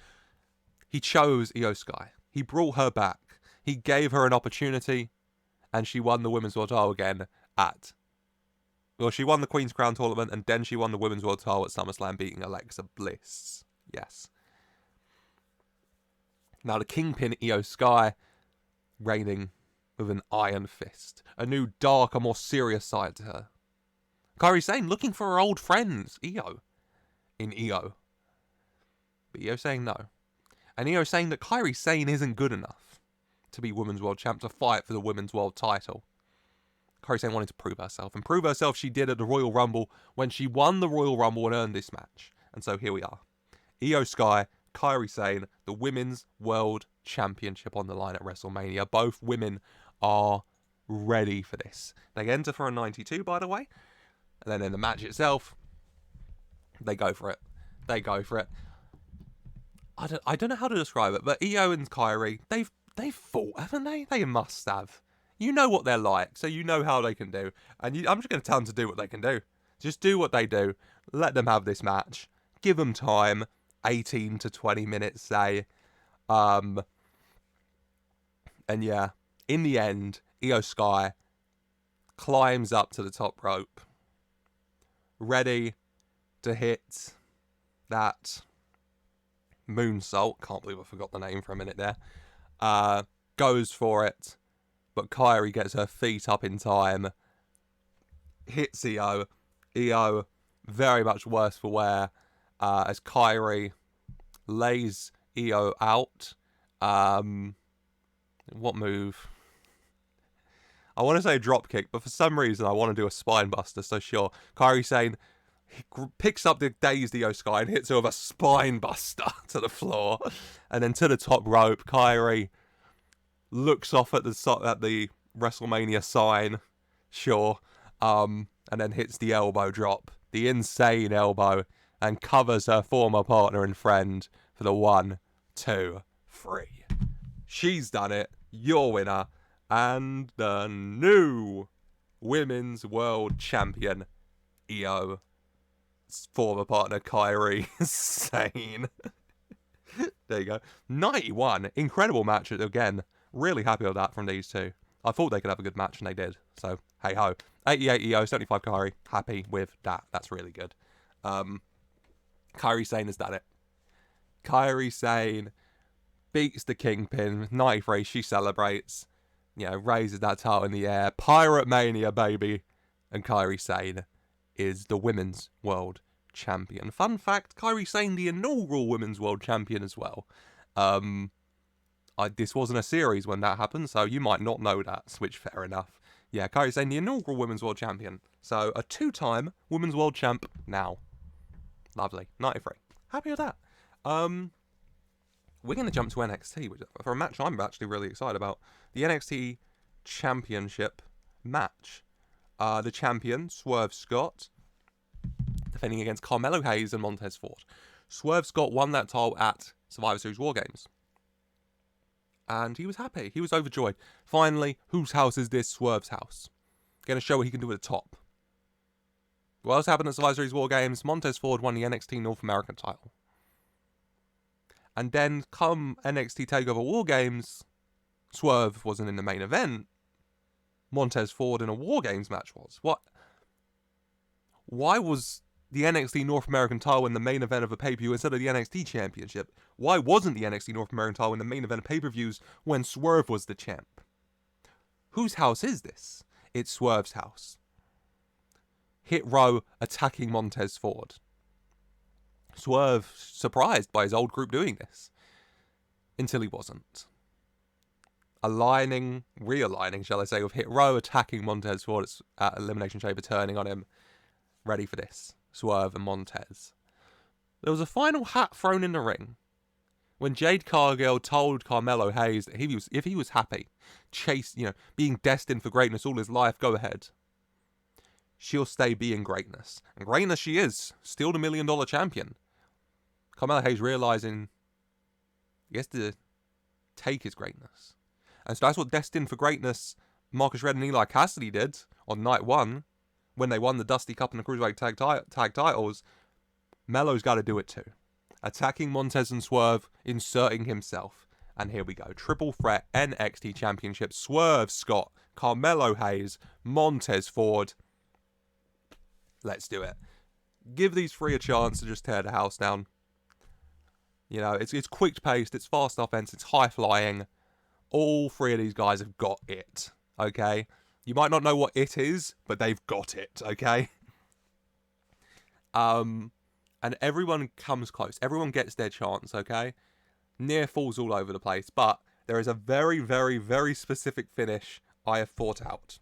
Speaker 1: he chose Io Sky. He brought her back. He gave her an opportunity, and she won the Women's World title again she won the Queen's Crown tournament, and then she won the Women's World title at SummerSlam, beating Alexa Bliss. Yes. Now the Kingpin Io Sky reigning with an iron fist. A new, darker, more serious side to her. Kairi Sane looking for her old friends, Io. In Io. But Io saying no. And Io saying that Kairi Sane isn't good enough to be Women's World Champ, to fight for the Women's World title. Kairi Sane wanted to prove herself. And prove herself she did at the Royal Rumble when she won the Royal Rumble and earned this match. And so here we are. Io Sky, Kairi Sane, the Women's World Championship on the line at WrestleMania. Both women are ready for this. They enter for a 92, by the way. And then in the match itself, they go for it. They go for it. I don't know how to describe it, but Io and Kairi, they've fought, haven't they? They must have. You know what they're like, so you know how they can do. And I'm just going to tell them to do what they can do. Just do what they do. Let them have this match. Give them time. 18 to 20 minutes, say. And yeah, in the end, Io Sky climbs up to the top rope. ready to hit that moonsault. Can't believe I forgot the name for a minute there. Goes for it, but Kairi gets her feet up in time, hits Io. Io very much worse for wear as Kairi lays Io out. What move? I want to say drop kick, but for some reason I want to do a spine buster, so sure. Kairi Sane picks up the dazed Io Sky and hits her with a spine buster to the floor. And then to the top rope, Kairi looks off at the WrestleMania sign, sure, and then hits the elbow drop, the insane elbow, and covers her former partner and friend for the 1, 2, 3. She's done it. Your winner. And the new Women's World Champion, Io, former partner Kairi Sane. There you go. 91. Incredible match again. Really happy with that from these two. I thought they could have a good match, and they did. So, hey ho. 88 Io, 75 Kairi. Happy with that. That's really good. Kairi Sane has done it. Kairi Sane beats the Kingpin. 93, she celebrates. Raises that title in the air. Pirate Mania, baby. And Kairi Sane is the Women's World Champion. Fun fact, Kairi Sane, the inaugural Women's World Champion as well. This wasn't a series when that happened, so you might not know that, which fair enough. Yeah, Kairi Sane, the inaugural Women's World Champion. So, a 2-time Women's World Champ now. Lovely. 93. Happy with that. We're going to jump to NXT, which, for a match I'm actually really excited about. The NXT Championship match. The champion, Swerve Scott, defending against Carmelo Hayes and Montez Ford. Swerve Scott won that title at Survivor Series War Games. And he was happy. He was overjoyed. Finally, whose house is this? Swerve's house. Going to show what he can do at the top. What else happened at Survivor Series War Games? Montez Ford won the NXT North American title. And then, come NXT TakeOver War Games, Swerve wasn't in the main event. Montez Ford in a War Games match was. What? Why was the NXT North American title in the main event of a pay-per-view instead of the NXT Championship? Why wasn't the NXT North American title in the main event of pay-per-views when Swerve was the champ? Whose house is this? It's Swerve's house. Hit Row attacking Montez Ford. Swerve surprised by his old group doing this. Until he wasn't. Realigning, shall I say, with Hit Row attacking Montez Ford at Elimination Chamber, turning on him. Ready for this. Swerve and Montez. There was a final hat thrown in the ring when Jade Cargill told Carmelo Hayes that if he was happy, being destined for greatness all his life, go ahead. She'll stay being greatness. And greatness she is. Still the $1 million champion. Carmelo Hayes realizing he has to take his greatness. And so that's what Destined for Greatness Marcus Red and Eli Cassidy did on night 1 when they won the Dusty Cup and the Cruiserweight tag titles. Melo's got to do it too. Attacking Montez and Swerve, inserting himself. And here we go. Triple threat NXT Championship. Swerve Scott, Carmelo Hayes, Montez Ford. Let's do it. Give these three a chance to just tear the house down. It's quick-paced, it's fast offense, it's high-flying. All three of these guys have got it, okay? You might not know what it is, but they've got it, okay? And everyone comes close. Everyone gets their chance, okay? Near falls all over the place, but there is a very, very, very specific finish I have thought out.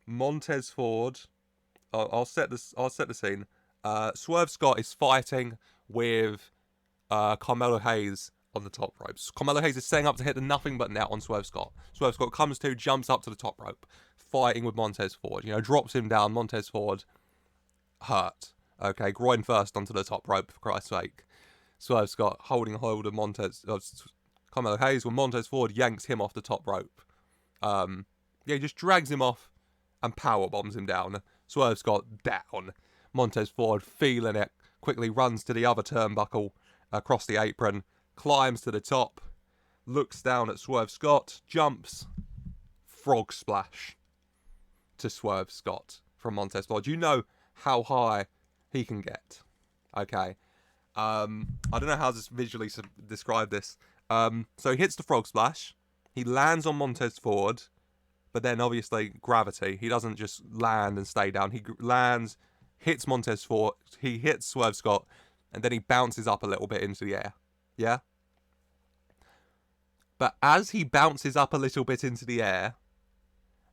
Speaker 1: Montez Ford. I'll set the scene. Swerve Scott is fighting with Carmelo Hayes on the top ropes. Carmelo Hayes is setting up to hit the nothing but net on Swerve Scott. Swerve Scott comes to, jumps up to the top rope, fighting with Montez Ford. Drops him down. Montez Ford hurt. Okay, groin first onto the top rope, for Christ's sake. Swerve Scott holding hold of Carmelo Hayes when Montez Ford yanks him off the top rope. He just drags him off and power bombs him down. Swerve Scott down. Montez Ford, feeling it, quickly runs to the other turnbuckle across the apron, climbs to the top, looks down at Swerve Scott, jumps, frog splash. to Swerve Scott from Montez Ford. You know how high he can get. Okay. I don't know how to visually describe this. So he hits the frog splash. He lands on Montez Ford, but then obviously gravity. He doesn't just land and stay down. He lands, hits Montez Ford, he hits Swerve Scott, and then he bounces up a little bit into the air. Yeah? But as he bounces up a little bit into the air,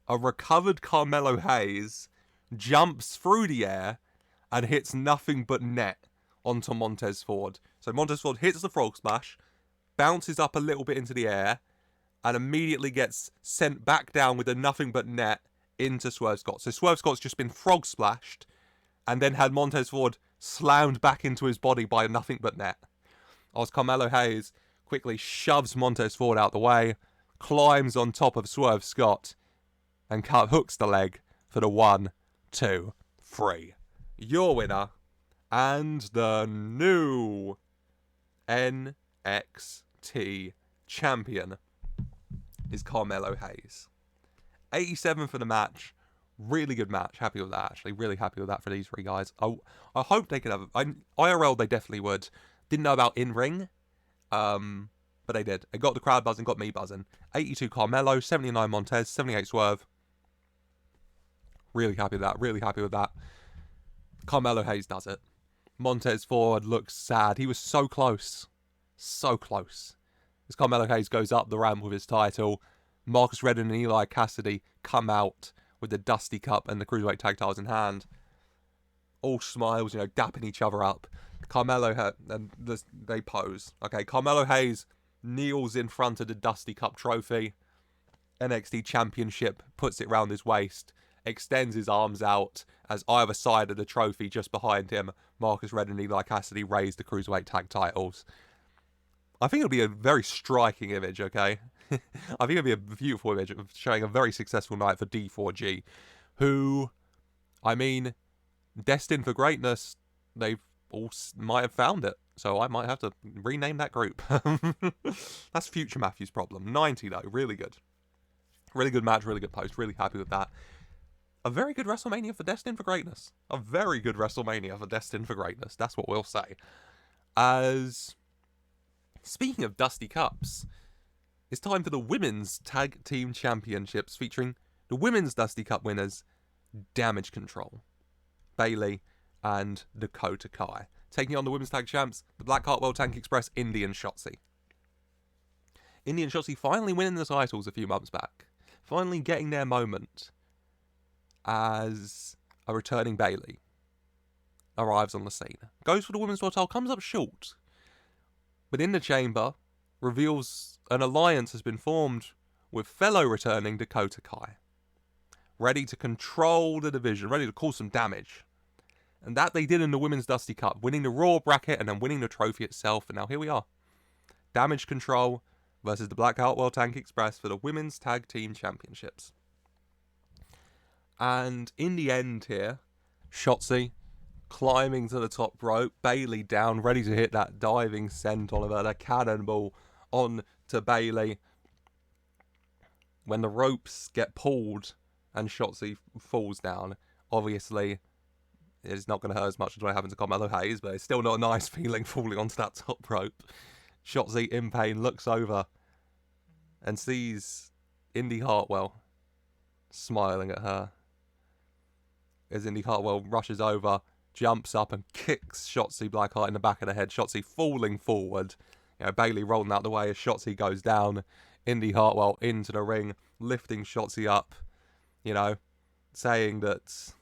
Speaker 1: a recovered Carmelo Hayes jumps through the air and hits nothing but net onto Montez Ford. So Montez Ford hits the frog splash, bounces up a little bit into the air, and immediately gets sent back down with a nothing but net into Swerve Scott. So Swerve Scott's just been frog splashed and then had Montez Ford slammed back into his body by a nothing but net. As Carmelo Hayes quickly shoves Montez Ford out the way, climbs on top of Swerve Scott, and hooks the leg for the 1, 2, 3. Your winner, and the new NXT champion, is Carmelo Hayes. 87 for the match. Really good match. Happy with that, actually. Really happy with that for these 3 guys. I hope they could have... IRL, they definitely would. Didn't know about in-ring. But they did. It got the crowd buzzing, got me buzzing. 82 Carmelo, 79 Montez, 78 Swerve. Really happy with that. Really happy with that. Carmelo Hayes does it. Montez Ford looks sad. He was so close. So close. As Carmelo Hayes goes up the ramp with his title, Marcus Redden and Eli Cassidy come out with the Dusty Cup and the Cruiserweight Tag Titles in hand. All smiles, dapping each other up. They pose. Okay, Carmelo Hayes kneels in front of the Dusty Cup trophy. NXT Championship, puts it round his waist, extends his arms out as either side of the trophy just behind him, Marcus Redden and Eli Cassidy raise the Cruiserweight Tag Titles. I think it'll be a very striking image, okay? I think it'll be a beautiful image of showing a very successful night for D4G, who, destined for greatness, they've all might have found it. So I might have to rename that group. That's Future Matthew's problem. 90, though. Really good. Really good match, really good post. Really happy with that. A very good WrestleMania for Destined for Greatness. A very good WrestleMania for Destined for Greatness. That's what we'll say. As... Speaking of Dusty Cups, it's time for the Women's Tag Team Championships featuring the Women's Dusty Cup winners, Damage Control, Bayley, and Dakota Kai. Taking on the Women's Tag Champs, the Black-Hartwell Tank Express, Indi and Shotzi. Indi and Shotzi finally winning the titles a few months back. Finally getting their moment as a returning Bayley arrives on the scene. Goes for the Women's World title, comes up short. But in the chamber, reveals an alliance has been formed with fellow returning Dakota Kai. Ready to control the division, ready to cause some damage. And that they did in the Women's Dusty Cup, winning the Raw bracket and then winning the trophy itself. And now here we are. Damage Control versus the Black-Hartwell Tank Express for the Women's Tag Team Championships. And in the end here, Shotzi climbing to the top rope, Bayley down, ready to hit that diving senton of her, the cannonball on to Bayley. When the ropes get pulled and Shotzi falls down, obviously it's not going to hurt as much as what happened to Carmelo Hayes, but it's still not a nice feeling falling onto that top rope. Shotzi, in pain, looks over and sees Indi Hartwell smiling at her. As Indi Hartwell rushes over, jumps up and kicks Shotzi Blackheart in the back of the head. Shotzi falling forward. Bayley rolling out the way as Shotzi goes down. Indi Hartwell into the ring, lifting Shotzi up. Saying that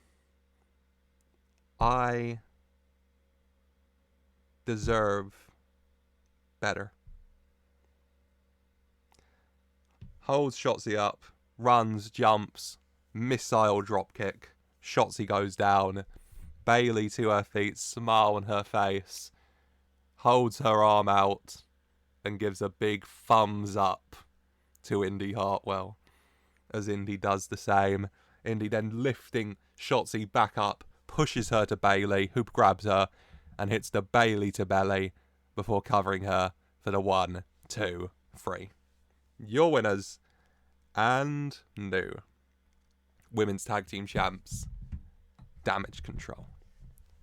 Speaker 1: I deserve better. Holds Shotzi up, runs, jumps, missile dropkick. Shotzi goes down. Bayley to her feet, smile on her face, holds her arm out, and gives a big thumbs up to Indi Hartwell. As Indi does the same. Indi then lifting Shotzi back up, pushes her to Bayley, who grabs her, and hits the Bayley to belly before covering her for the 1, 2, 3. Your winners and new Women's Tag Team Champs, Damage Control.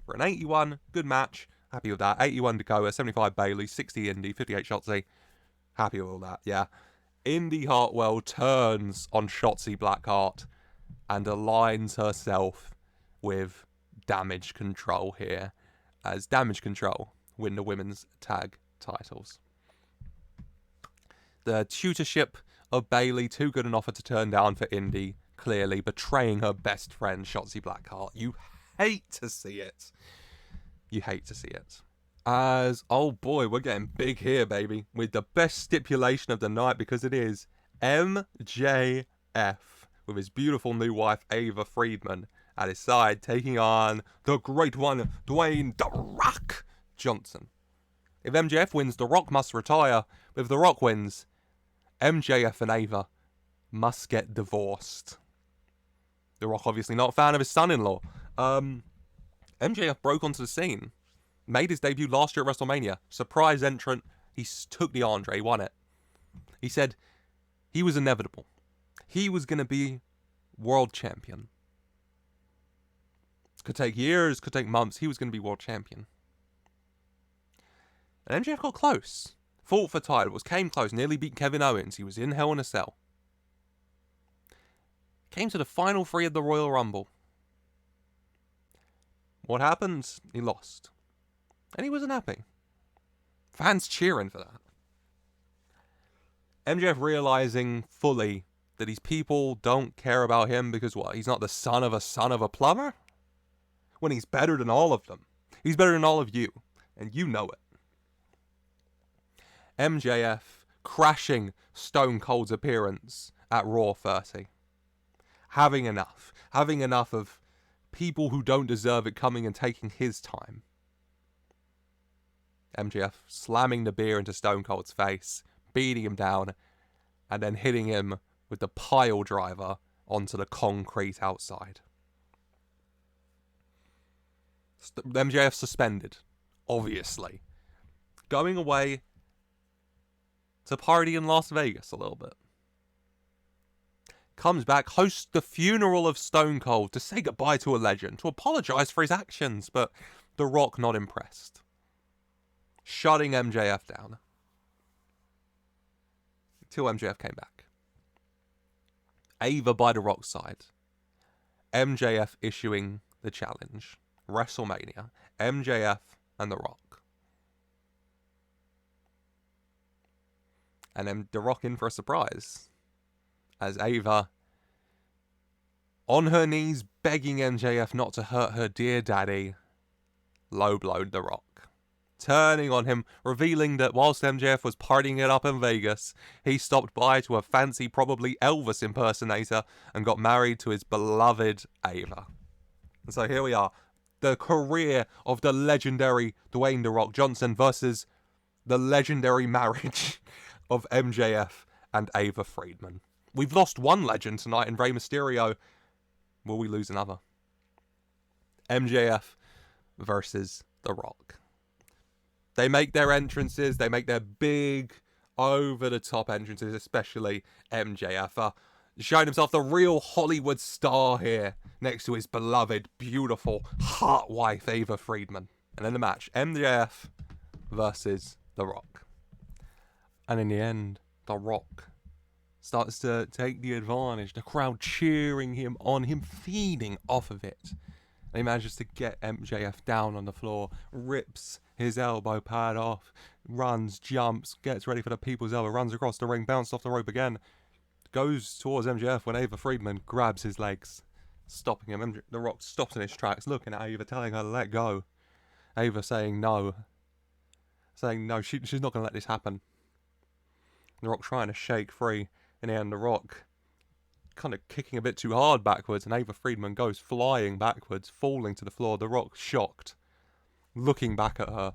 Speaker 1: For an 81, good match. Happy with that. 81 Sikoa, 75 Bayley, 60 Indi, 58 Shotzi. Happy with all that, yeah. Indi Hartwell turns on Shotzi Blackheart and aligns herself with Damage Control here, as Damage Control win the women's tag titles. The tutorship of Bayley, too good an offer to turn down for Indi, clearly betraying her best friend, Shotzi Blackheart. You hate to see it. You hate to see it. As, oh boy, we're getting big here, baby, with the best stipulation of the night, because it is MJF with his beautiful new wife, Ava Friedman, at his side, taking on the great one, Dwayne "The Rock" Johnson. If MJF wins, The Rock must retire. But if The Rock wins, MJF and Ava must get divorced. The Rock obviously not a fan of his son-in-law. MJF broke onto the scene. Made his debut last year at WrestleMania. Surprise entrant. He took the Andre, he won it. He said he was inevitable. He was going to be world champion. Could take years, could take months. He was going to be world champion. And MJF got close. Fought for titles, came close, nearly beat Kevin Owens. He was in Hell in a Cell. Came to the final 3 of the Royal Rumble. What happened? He lost. And he wasn't happy. Fans cheering for that. MJF realizing fully that these people don't care about him because what? He's not the son of a plumber? When he's better than all of them. He's better than all of you. And you know it. MJF crashing Stone Cold's appearance at Raw 30. Having enough. Having enough of people who don't deserve it coming and taking his time. MJF slamming the beer into Stone Cold's face, beating him down, and then hitting him with the pile driver onto the concrete outside. MJF suspended, obviously. Going away to party in Las Vegas a little bit. Comes back, hosts the funeral of Stone Cold to say goodbye to a legend, to apologise for his actions, but The Rock not impressed. Shutting MJF down. Until MJF came back. Ava by The Rock's side. MJF issuing the challenge. WrestleMania. MJF and The Rock. And then The Rock in for a surprise. As Ava, on her knees, begging MJF not to hurt her dear daddy, low-blowed The Rock. Turning on him, revealing that whilst MJF was partying it up in Vegas, he stopped by to a fancy, probably Elvis impersonator, and got married to his beloved Ava. And so here we are. The career of the legendary Dwayne "The Rock" Johnson versus the legendary marriage of MJF and Ava Friedman. We've lost one legend tonight in Rey Mysterio. Will we lose another? MJF versus The Rock. They make their entrances. They make their big, over-the-top entrances, especially MJF. Showing himself the real Hollywood star here, next to his beloved, beautiful, hot wife, Ava Friedman. And in the match, MJF versus The Rock. And in the end, The Rock starts to take the advantage. The crowd cheering him on, him feeding off of it. And he manages to get MJF down on the floor, rips his elbow pad off, runs, jumps, gets ready for the people's elbow, runs across the ring, bounced off the rope again, goes towards MJF when Ava Friedman grabs his legs, stopping him. The Rock stops in his tracks, looking at Ava, telling her to let go. Ava saying no. Saying no, she's not going to let this happen. The Rock trying to shake free. In the end, The Rock kind of kicking a bit too hard backwards, and Ava Friedman goes flying backwards, falling to the floor. The Rock shocked, looking back at her,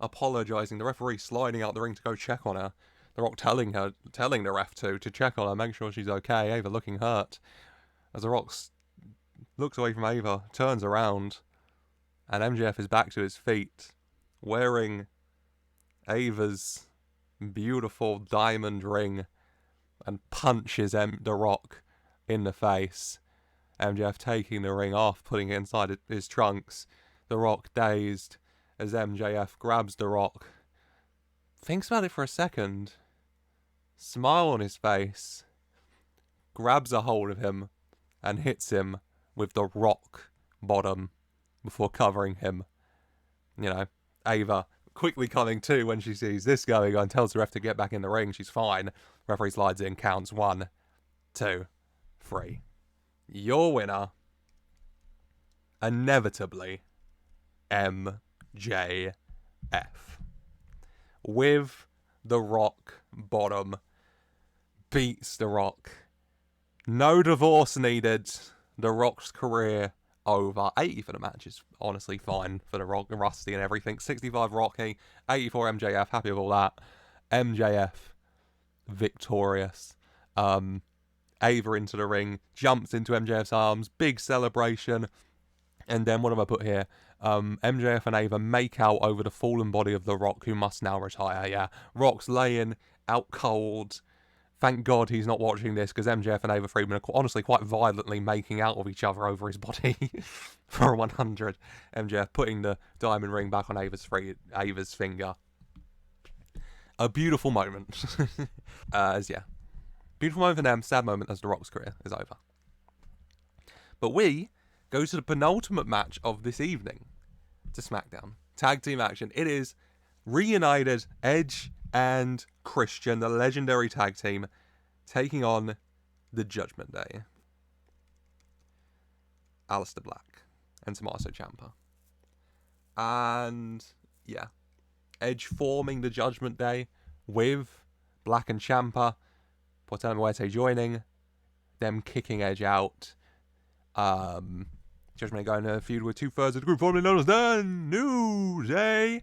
Speaker 1: apologising. The referee sliding out the ring to go check on her. The Rock telling the ref to check on her, make sure she's okay. Ava looking hurt. As The Rock looks away from Ava, turns around, and MJF is back to his feet, wearing Ava's beautiful diamond ring, and punches The Rock in the face. MJF taking the ring off, putting it inside his trunks. The Rock dazed as MJF grabs The Rock. Thinks about it for a second. Smile on his face. Grabs a hold of him and hits him with the Rock bottom before covering him. You know, Ava quickly coming to when she sees this going on, tells the ref to get back in the ring. She's fine. Referee slides in, counts 1, 2, 3. Your winner, inevitably, MJF. With the Rock bottom. Beats the Rock. No divorce needed. The Rock's career over. 80 for the match is honestly fine for the Rock, Rusty and everything. 65 Rocky, 84 MJF. Happy with all that. MJF victorious. Ava into the ring, jumps into MJF's arms, big celebration. And then what have I put here? MJF and Ava make out over the fallen body of The Rock, who must now retire. Yeah, Rock's laying out cold. Thank God he's not watching this, because MJF and Ava Friedman are honestly quite violently making out with each other over his body for 100. MJF putting the diamond ring back on Ava's finger. A beautiful moment. Beautiful moment for them, sad moment as The Rock's career is over. But we go to the penultimate match of this evening to SmackDown. Tag team action. It is reunited Edge and Christian, the legendary tag team, taking on the Judgment Day. Aleister Black and Tommaso Ciampa. And, yeah. Edge forming the Judgment Day with Black and Ciampa. Portela Muerte joining. Them kicking Edge out. Judgment Day going to feud with 2/3 of the group, formerly known as the New Day.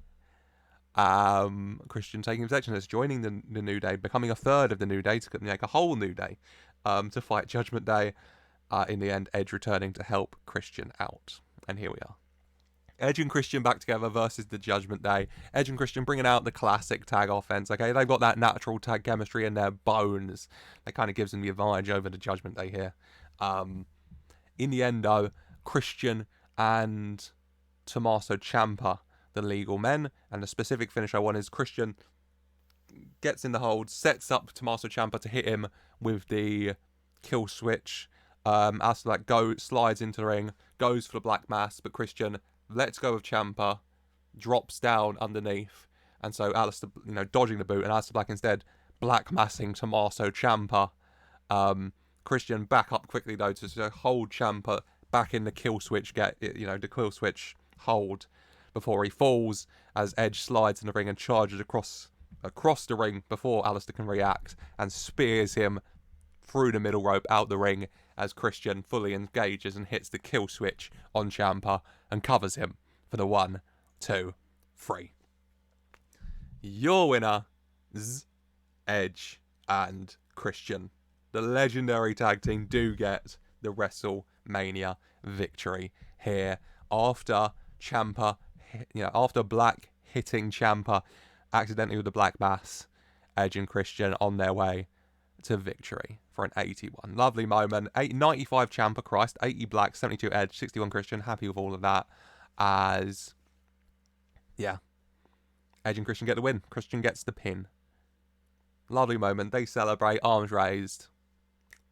Speaker 1: Christian taking protection as joining the New Day, becoming a third of the New Day to make a whole New Day to fight Judgment Day. In the end, Edge returning to help Christian out. And here we are. Edge and Christian back together versus the Judgment Day. Edge and Christian bringing out the classic tag offense. Okay, they've got that natural tag chemistry in their bones. That kind of gives them the advantage over the Judgment Day here. In the end, though, Christian and Tommaso Ciampa, the legal men, and the specific finish I want is Christian gets in the hold, sets up Tommaso Ciampa to hit him with the kill switch. Aleister Black slides into the ring, goes for the Black Mass, but Christian lets go of Ciampa, drops down underneath, and so Aleister, dodging the boot, and Aleister Black instead Black Massing Tommaso Ciampa. Christian back up quickly though to hold Ciampa back in the kill switch, the kill switch hold before he falls as Edge slides in the ring and charges across the ring before Aleister can react and spears him through the middle rope out the ring as Christian fully engages and hits the kill switch on Ciampa and covers him for the 1, 2, 3. Your winner is Edge and Christian. The legendary tag team do get the WrestleMania victory here after Ciampa, after Black hitting Ciampa accidentally with the Black Mass. Edge and Christian on their way to victory for an 81. Lovely moment. 95 Ciampa, Christ. 80 Black, 72 Edge, 61 Christian. Happy with all of that. Edge and Christian get the win. Christian gets the pin. Lovely moment. They celebrate, arms raised.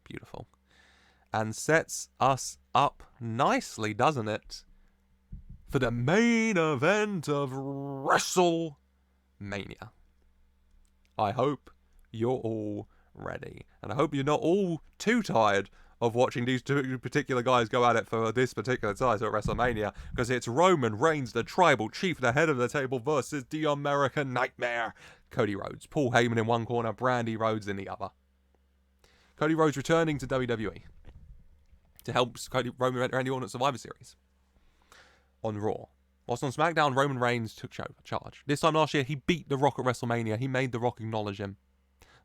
Speaker 1: Beautiful. And sets us up nicely, doesn't it? For the main event of WrestleMania. I hope you're all ready. And I hope you're not all too tired of watching these two particular guys go at it for this particular title at WrestleMania, because it's Roman Reigns, the tribal chief, the head of the table, versus the American Nightmare, Cody Rhodes. Paul Heyman in one corner, Brandy Rhodes in the other. Cody Rhodes returning to WWE to help Roman Randy Orton at Survivor Series on Raw. Whilst on SmackDown, Roman Reigns took charge. This time last year, he beat The Rock at WrestleMania. He made The Rock acknowledge him.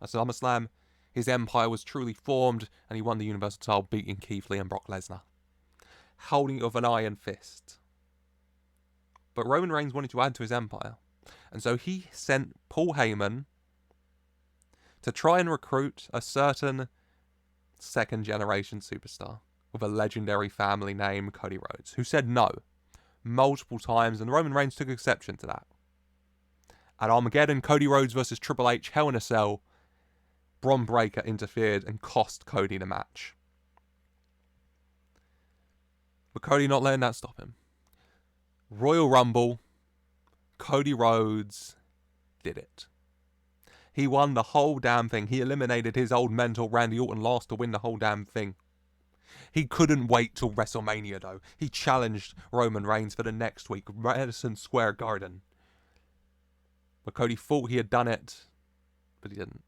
Speaker 1: At SummerSlam, his empire was truly formed, and he won the Universal title, beating Keith Lee and Brock Lesnar, holding it with an iron fist. But Roman Reigns wanted to add to his empire, and so he sent Paul Heyman to try and recruit a certain second generation superstar with a legendary family name, Cody Rhodes, who said no multiple times, and Roman Reigns took exception to that. At Armageddon, Cody Rhodes versus Triple H, Hell in a Cell, Bron Breakker interfered and cost Cody the match. But Cody not letting that stop him. Royal Rumble, Cody Rhodes did it. He won the whole damn thing. He eliminated his old mentor Randy Orton last to win the whole damn thing. He couldn't wait till WrestleMania though. He challenged Roman Reigns for the next week, Madison Square Garden. But Cody thought he had done it, but he didn't.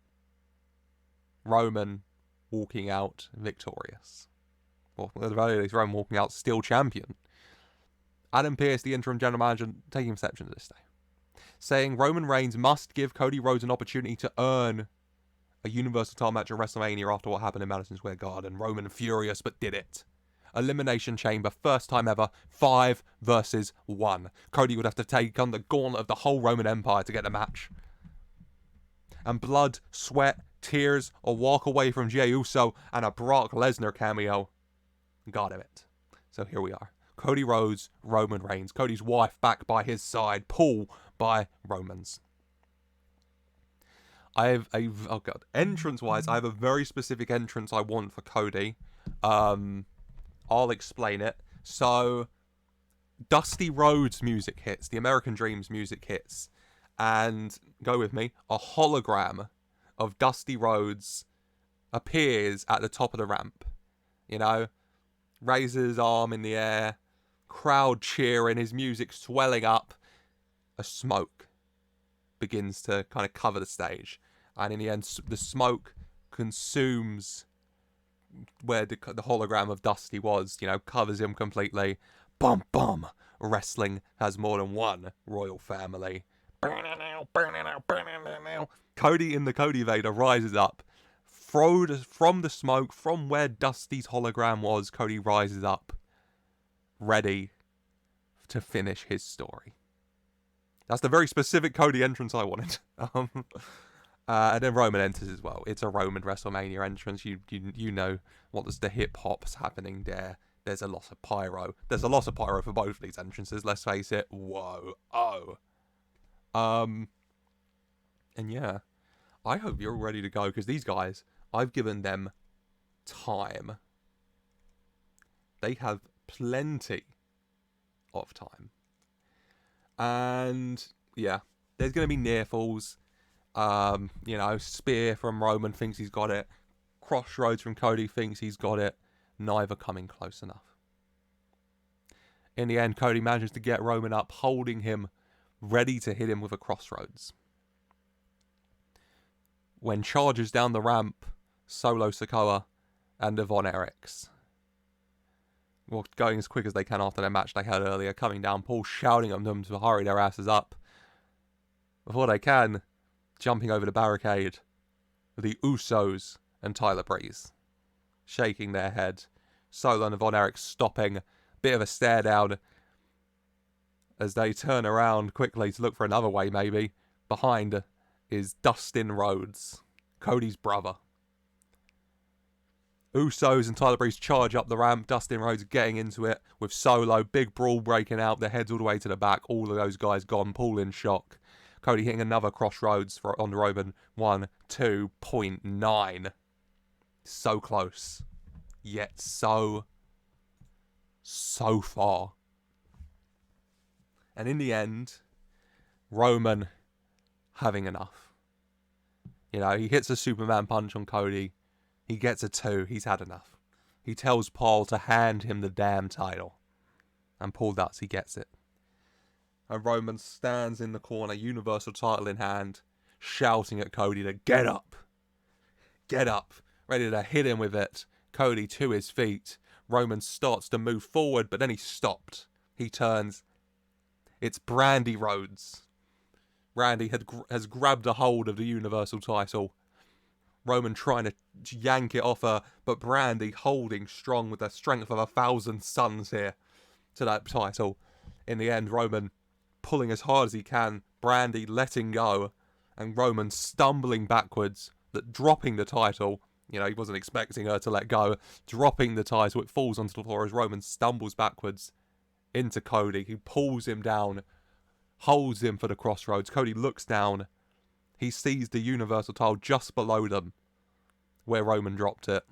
Speaker 1: Roman walking out victorious. Well, at the very least, Roman walking out still champion. Adam Pearce, the interim general manager, taking exception to this day, saying Roman Reigns must give Cody Rhodes an opportunity to earn a Universal title match at WrestleMania after what happened in Madison Square Garden. Roman furious, but did it. Elimination Chamber, first time ever, 5 versus 1. Cody would have to take on the gauntlet of the whole Roman Empire to get the match. And blood, sweat, tears, a walk away from Jey Uso, and a Brock Lesnar cameo got him it. So here we are. Cody Rhodes, Roman Reigns. Cody's wife back by his side. Paul by Roman's. Entrance-wise, I have a very specific entrance I want for Cody. I'll explain it. So, Dusty Rhodes music hits. The American Dreams music hits. And, go with me, a hologram of Dusty Rhodes appears at the top of the ramp. You know? Raises his arm in the air. Crowd cheering. His music swelling up. A smoke begins to kind of cover the stage. And in the end, the smoke consumes where the hologram of Dusty was, you know, covers him completely. Bum, bum. Wrestling has more than one royal family. Cody in the Cody Vader rises up. From the smoke, from where Dusty's hologram was, Cody rises up, ready to finish his story. That's the very specific Cody entrance I wanted. And then Roman enters as well. It's a Roman WrestleMania entrance. You know what the hip hop's happening there. There's a lot of pyro. There's a lot of pyro for both of these entrances. Let's face it. Whoa. Oh. And yeah, I hope you're all ready to go because these guys, I've given them time. They have plenty of time. And yeah, there's going to be near falls. You know, spear from Roman thinks he's got it. Crossroads from Cody thinks he's got it. Neither coming close enough. In the end, Cody manages to get Roman up, holding him, ready to hit him with a crossroads. When charges down the ramp, Solo Sikoa and Von Erichs. Well, going as quick as they can after their match they had earlier, coming down, Paul shouting at them to hurry their asses up. Before they can, jumping over the barricade, the Usos and Tyler Breeze, shaking their head. Solo and Von Erichs stopping, bit of a stare down as they turn around quickly to look for another way maybe. Behind is Dustin Rhodes, Cody's brother. Usos and Tyler Breeze charge up the ramp. Dustin Rhodes getting into it with Solo. Big brawl breaking out. Their heads all the way to the back. All of those guys gone. Paul in shock. Cody hitting another crossroads on the Roman. 1-2.9. So close. Yet so far. And in the end, Roman having enough. You know, he hits a Superman punch on Cody. He gets a 2. He's had enough. He tells Paul to hand him the damn title. And Paul does. He gets it. And Roman stands in the corner, Universal title in hand, shouting at Cody to get up. Get up. Ready to hit him with it. Cody to his feet. Roman starts to move forward, but then he stopped. He turns. It's Brandy Rhodes. Randy has grabbed a hold of the Universal title. Roman trying to yank it off her, but Brandy holding strong with the strength of 1,000 suns here to that title. In the end, Roman pulling as hard as he can, Brandy letting go, and Roman stumbling backwards, dropping the title, You know, he wasn't expecting her to let go. Dropping the title, it falls onto the floor as Roman stumbles backwards into Cody. He pulls him down, holds him for the crossroads. Cody looks down. He sees the Universal title just below them, where Roman dropped it.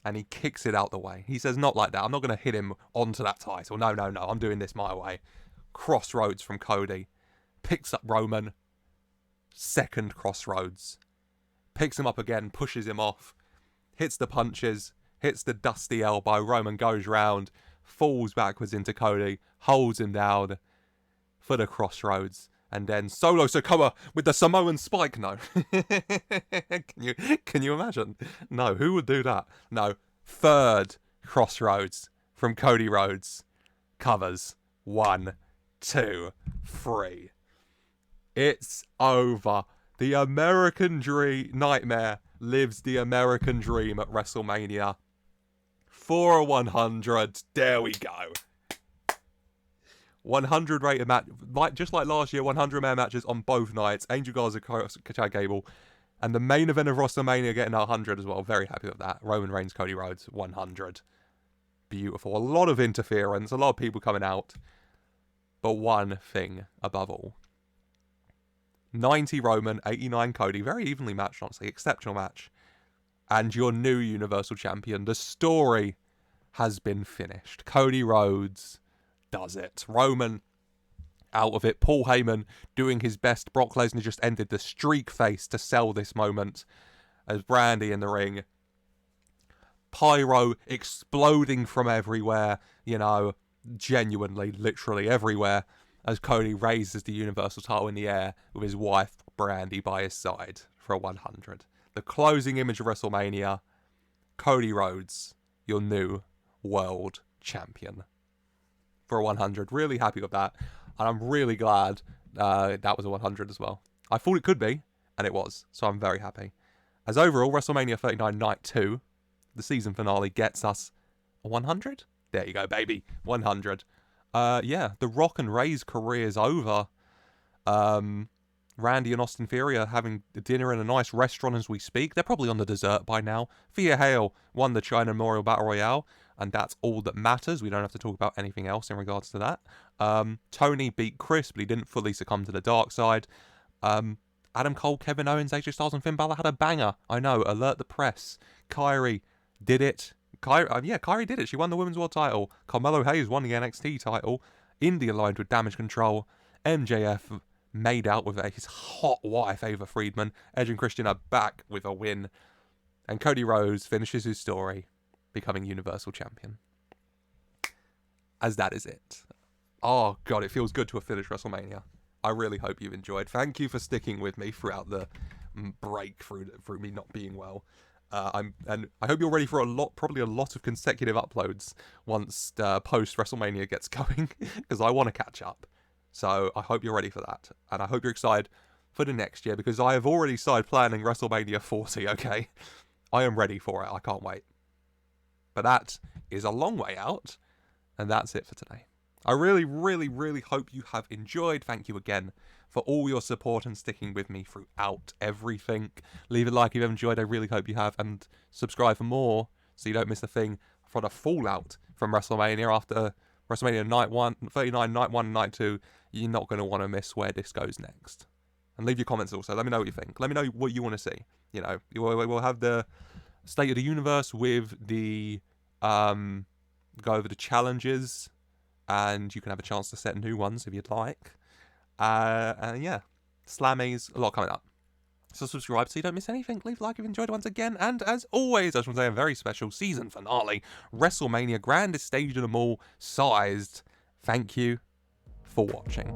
Speaker 1: And he kicks it out the way. He says, not like that. I'm not going to hit him onto that title. No, no, no. I'm doing this my way. Crossroads from Cody. Picks up Roman. Second crossroads. Picks him up again. Pushes him off. Hits the punches. Hits the dusty elbow. Roman goes round. Falls backwards into Cody. Holds him down for the crossroads. And then solo Sikoa with the Samoan spike. No. Can you imagine? No, who would do that? No. Third crossroads from Cody Rhodes. Covers. 1, 2, 3. It's over. The American dream nightmare lives the American dream at WrestleMania. For a 100. There we go. 100 rated match, just like last year, 100 man matches on both nights. Angel Garza, Chad Gable, and the main event of WrestleMania getting 100 as well. Very happy with that. Roman Reigns, Cody Rhodes, 100. Beautiful. A lot of interference, a lot of people coming out. But one thing above all. 90 Roman, 89 Cody. Very evenly matched, honestly. Exceptional match. And your new Universal Champion. The story has been finished. Cody Rhodes does it. Roman out of it. Paul Heyman doing his best. Brock Lesnar just ended the streak face to sell this moment as Brandy in the ring. Pyro exploding from everywhere, you know, genuinely, literally everywhere, as Cody raises the Universal title in the air with his wife Brandy by his side for a 100. The closing image of WrestleMania. Cody Rhodes, your new world champion. For a 100. Really happy with that. And I'm really glad that was a 100 as well. I thought it could be, and it was. So I'm very happy. As overall, WrestleMania 39 Night 2, the season finale, gets us a 100? There you go, baby. 100. Yeah, The Rock and Ray's career's over. Randy and Austin Theory are having dinner in a nice restaurant as we speak. They're probably on the dessert by now. Thea Hale won the Chyna Memorial Battle Royale. And that's all that matters. We don't have to talk about anything else in regards to that. Tony beat Chris, but he didn't fully succumb to the dark side. Adam Cole, Kevin Owens, AJ Styles, and Finn Balor had a banger. I know. Alert the press. Kyrie did it. Kyrie did it. She won the Women's World title. Carmelo Hayes won the NXT title. Indi aligned with Damage Control. MJF made out with his hot wife, Ava Friedman. Edge and Christian are back with a win. And Cody Rhodes finishes his story, becoming Universal Champion. As that is it. Oh, God, it feels good to have finished WrestleMania. I really hope you've enjoyed. Thank you for sticking with me throughout the break through me not being well. And I hope you're ready for probably a lot of consecutive uploads once post WrestleMania gets going, because I want to catch up. So I hope you're ready for that. And I hope you're excited for the next year, because I have already started planning WrestleMania 40, okay? I am ready for it. I can't wait. But that is a long way out, and that's it for today. I really, really, really hope you have enjoyed. Thank you again for all your support and sticking with me throughout everything. Leave a like if you've enjoyed. I really hope you have, and subscribe for more so you don't miss a thing for the fallout from WrestleMania after WrestleMania Night 1, 39, Night 1, and Night 2. You're not going to want to miss where this goes next. And leave your comments also. Let me know what you think. Let me know what you want to see. You know, we'll have the State of the Universe with the go over the challenges, and you can have a chance to set new ones if you'd like. And yeah, Slammies, a lot coming up. So subscribe so you don't miss anything. Leave a like if you enjoyed once again. And as always, I just want to say a very special season finale. WrestleMania, grandest stage of them all, sized. Thank you for watching.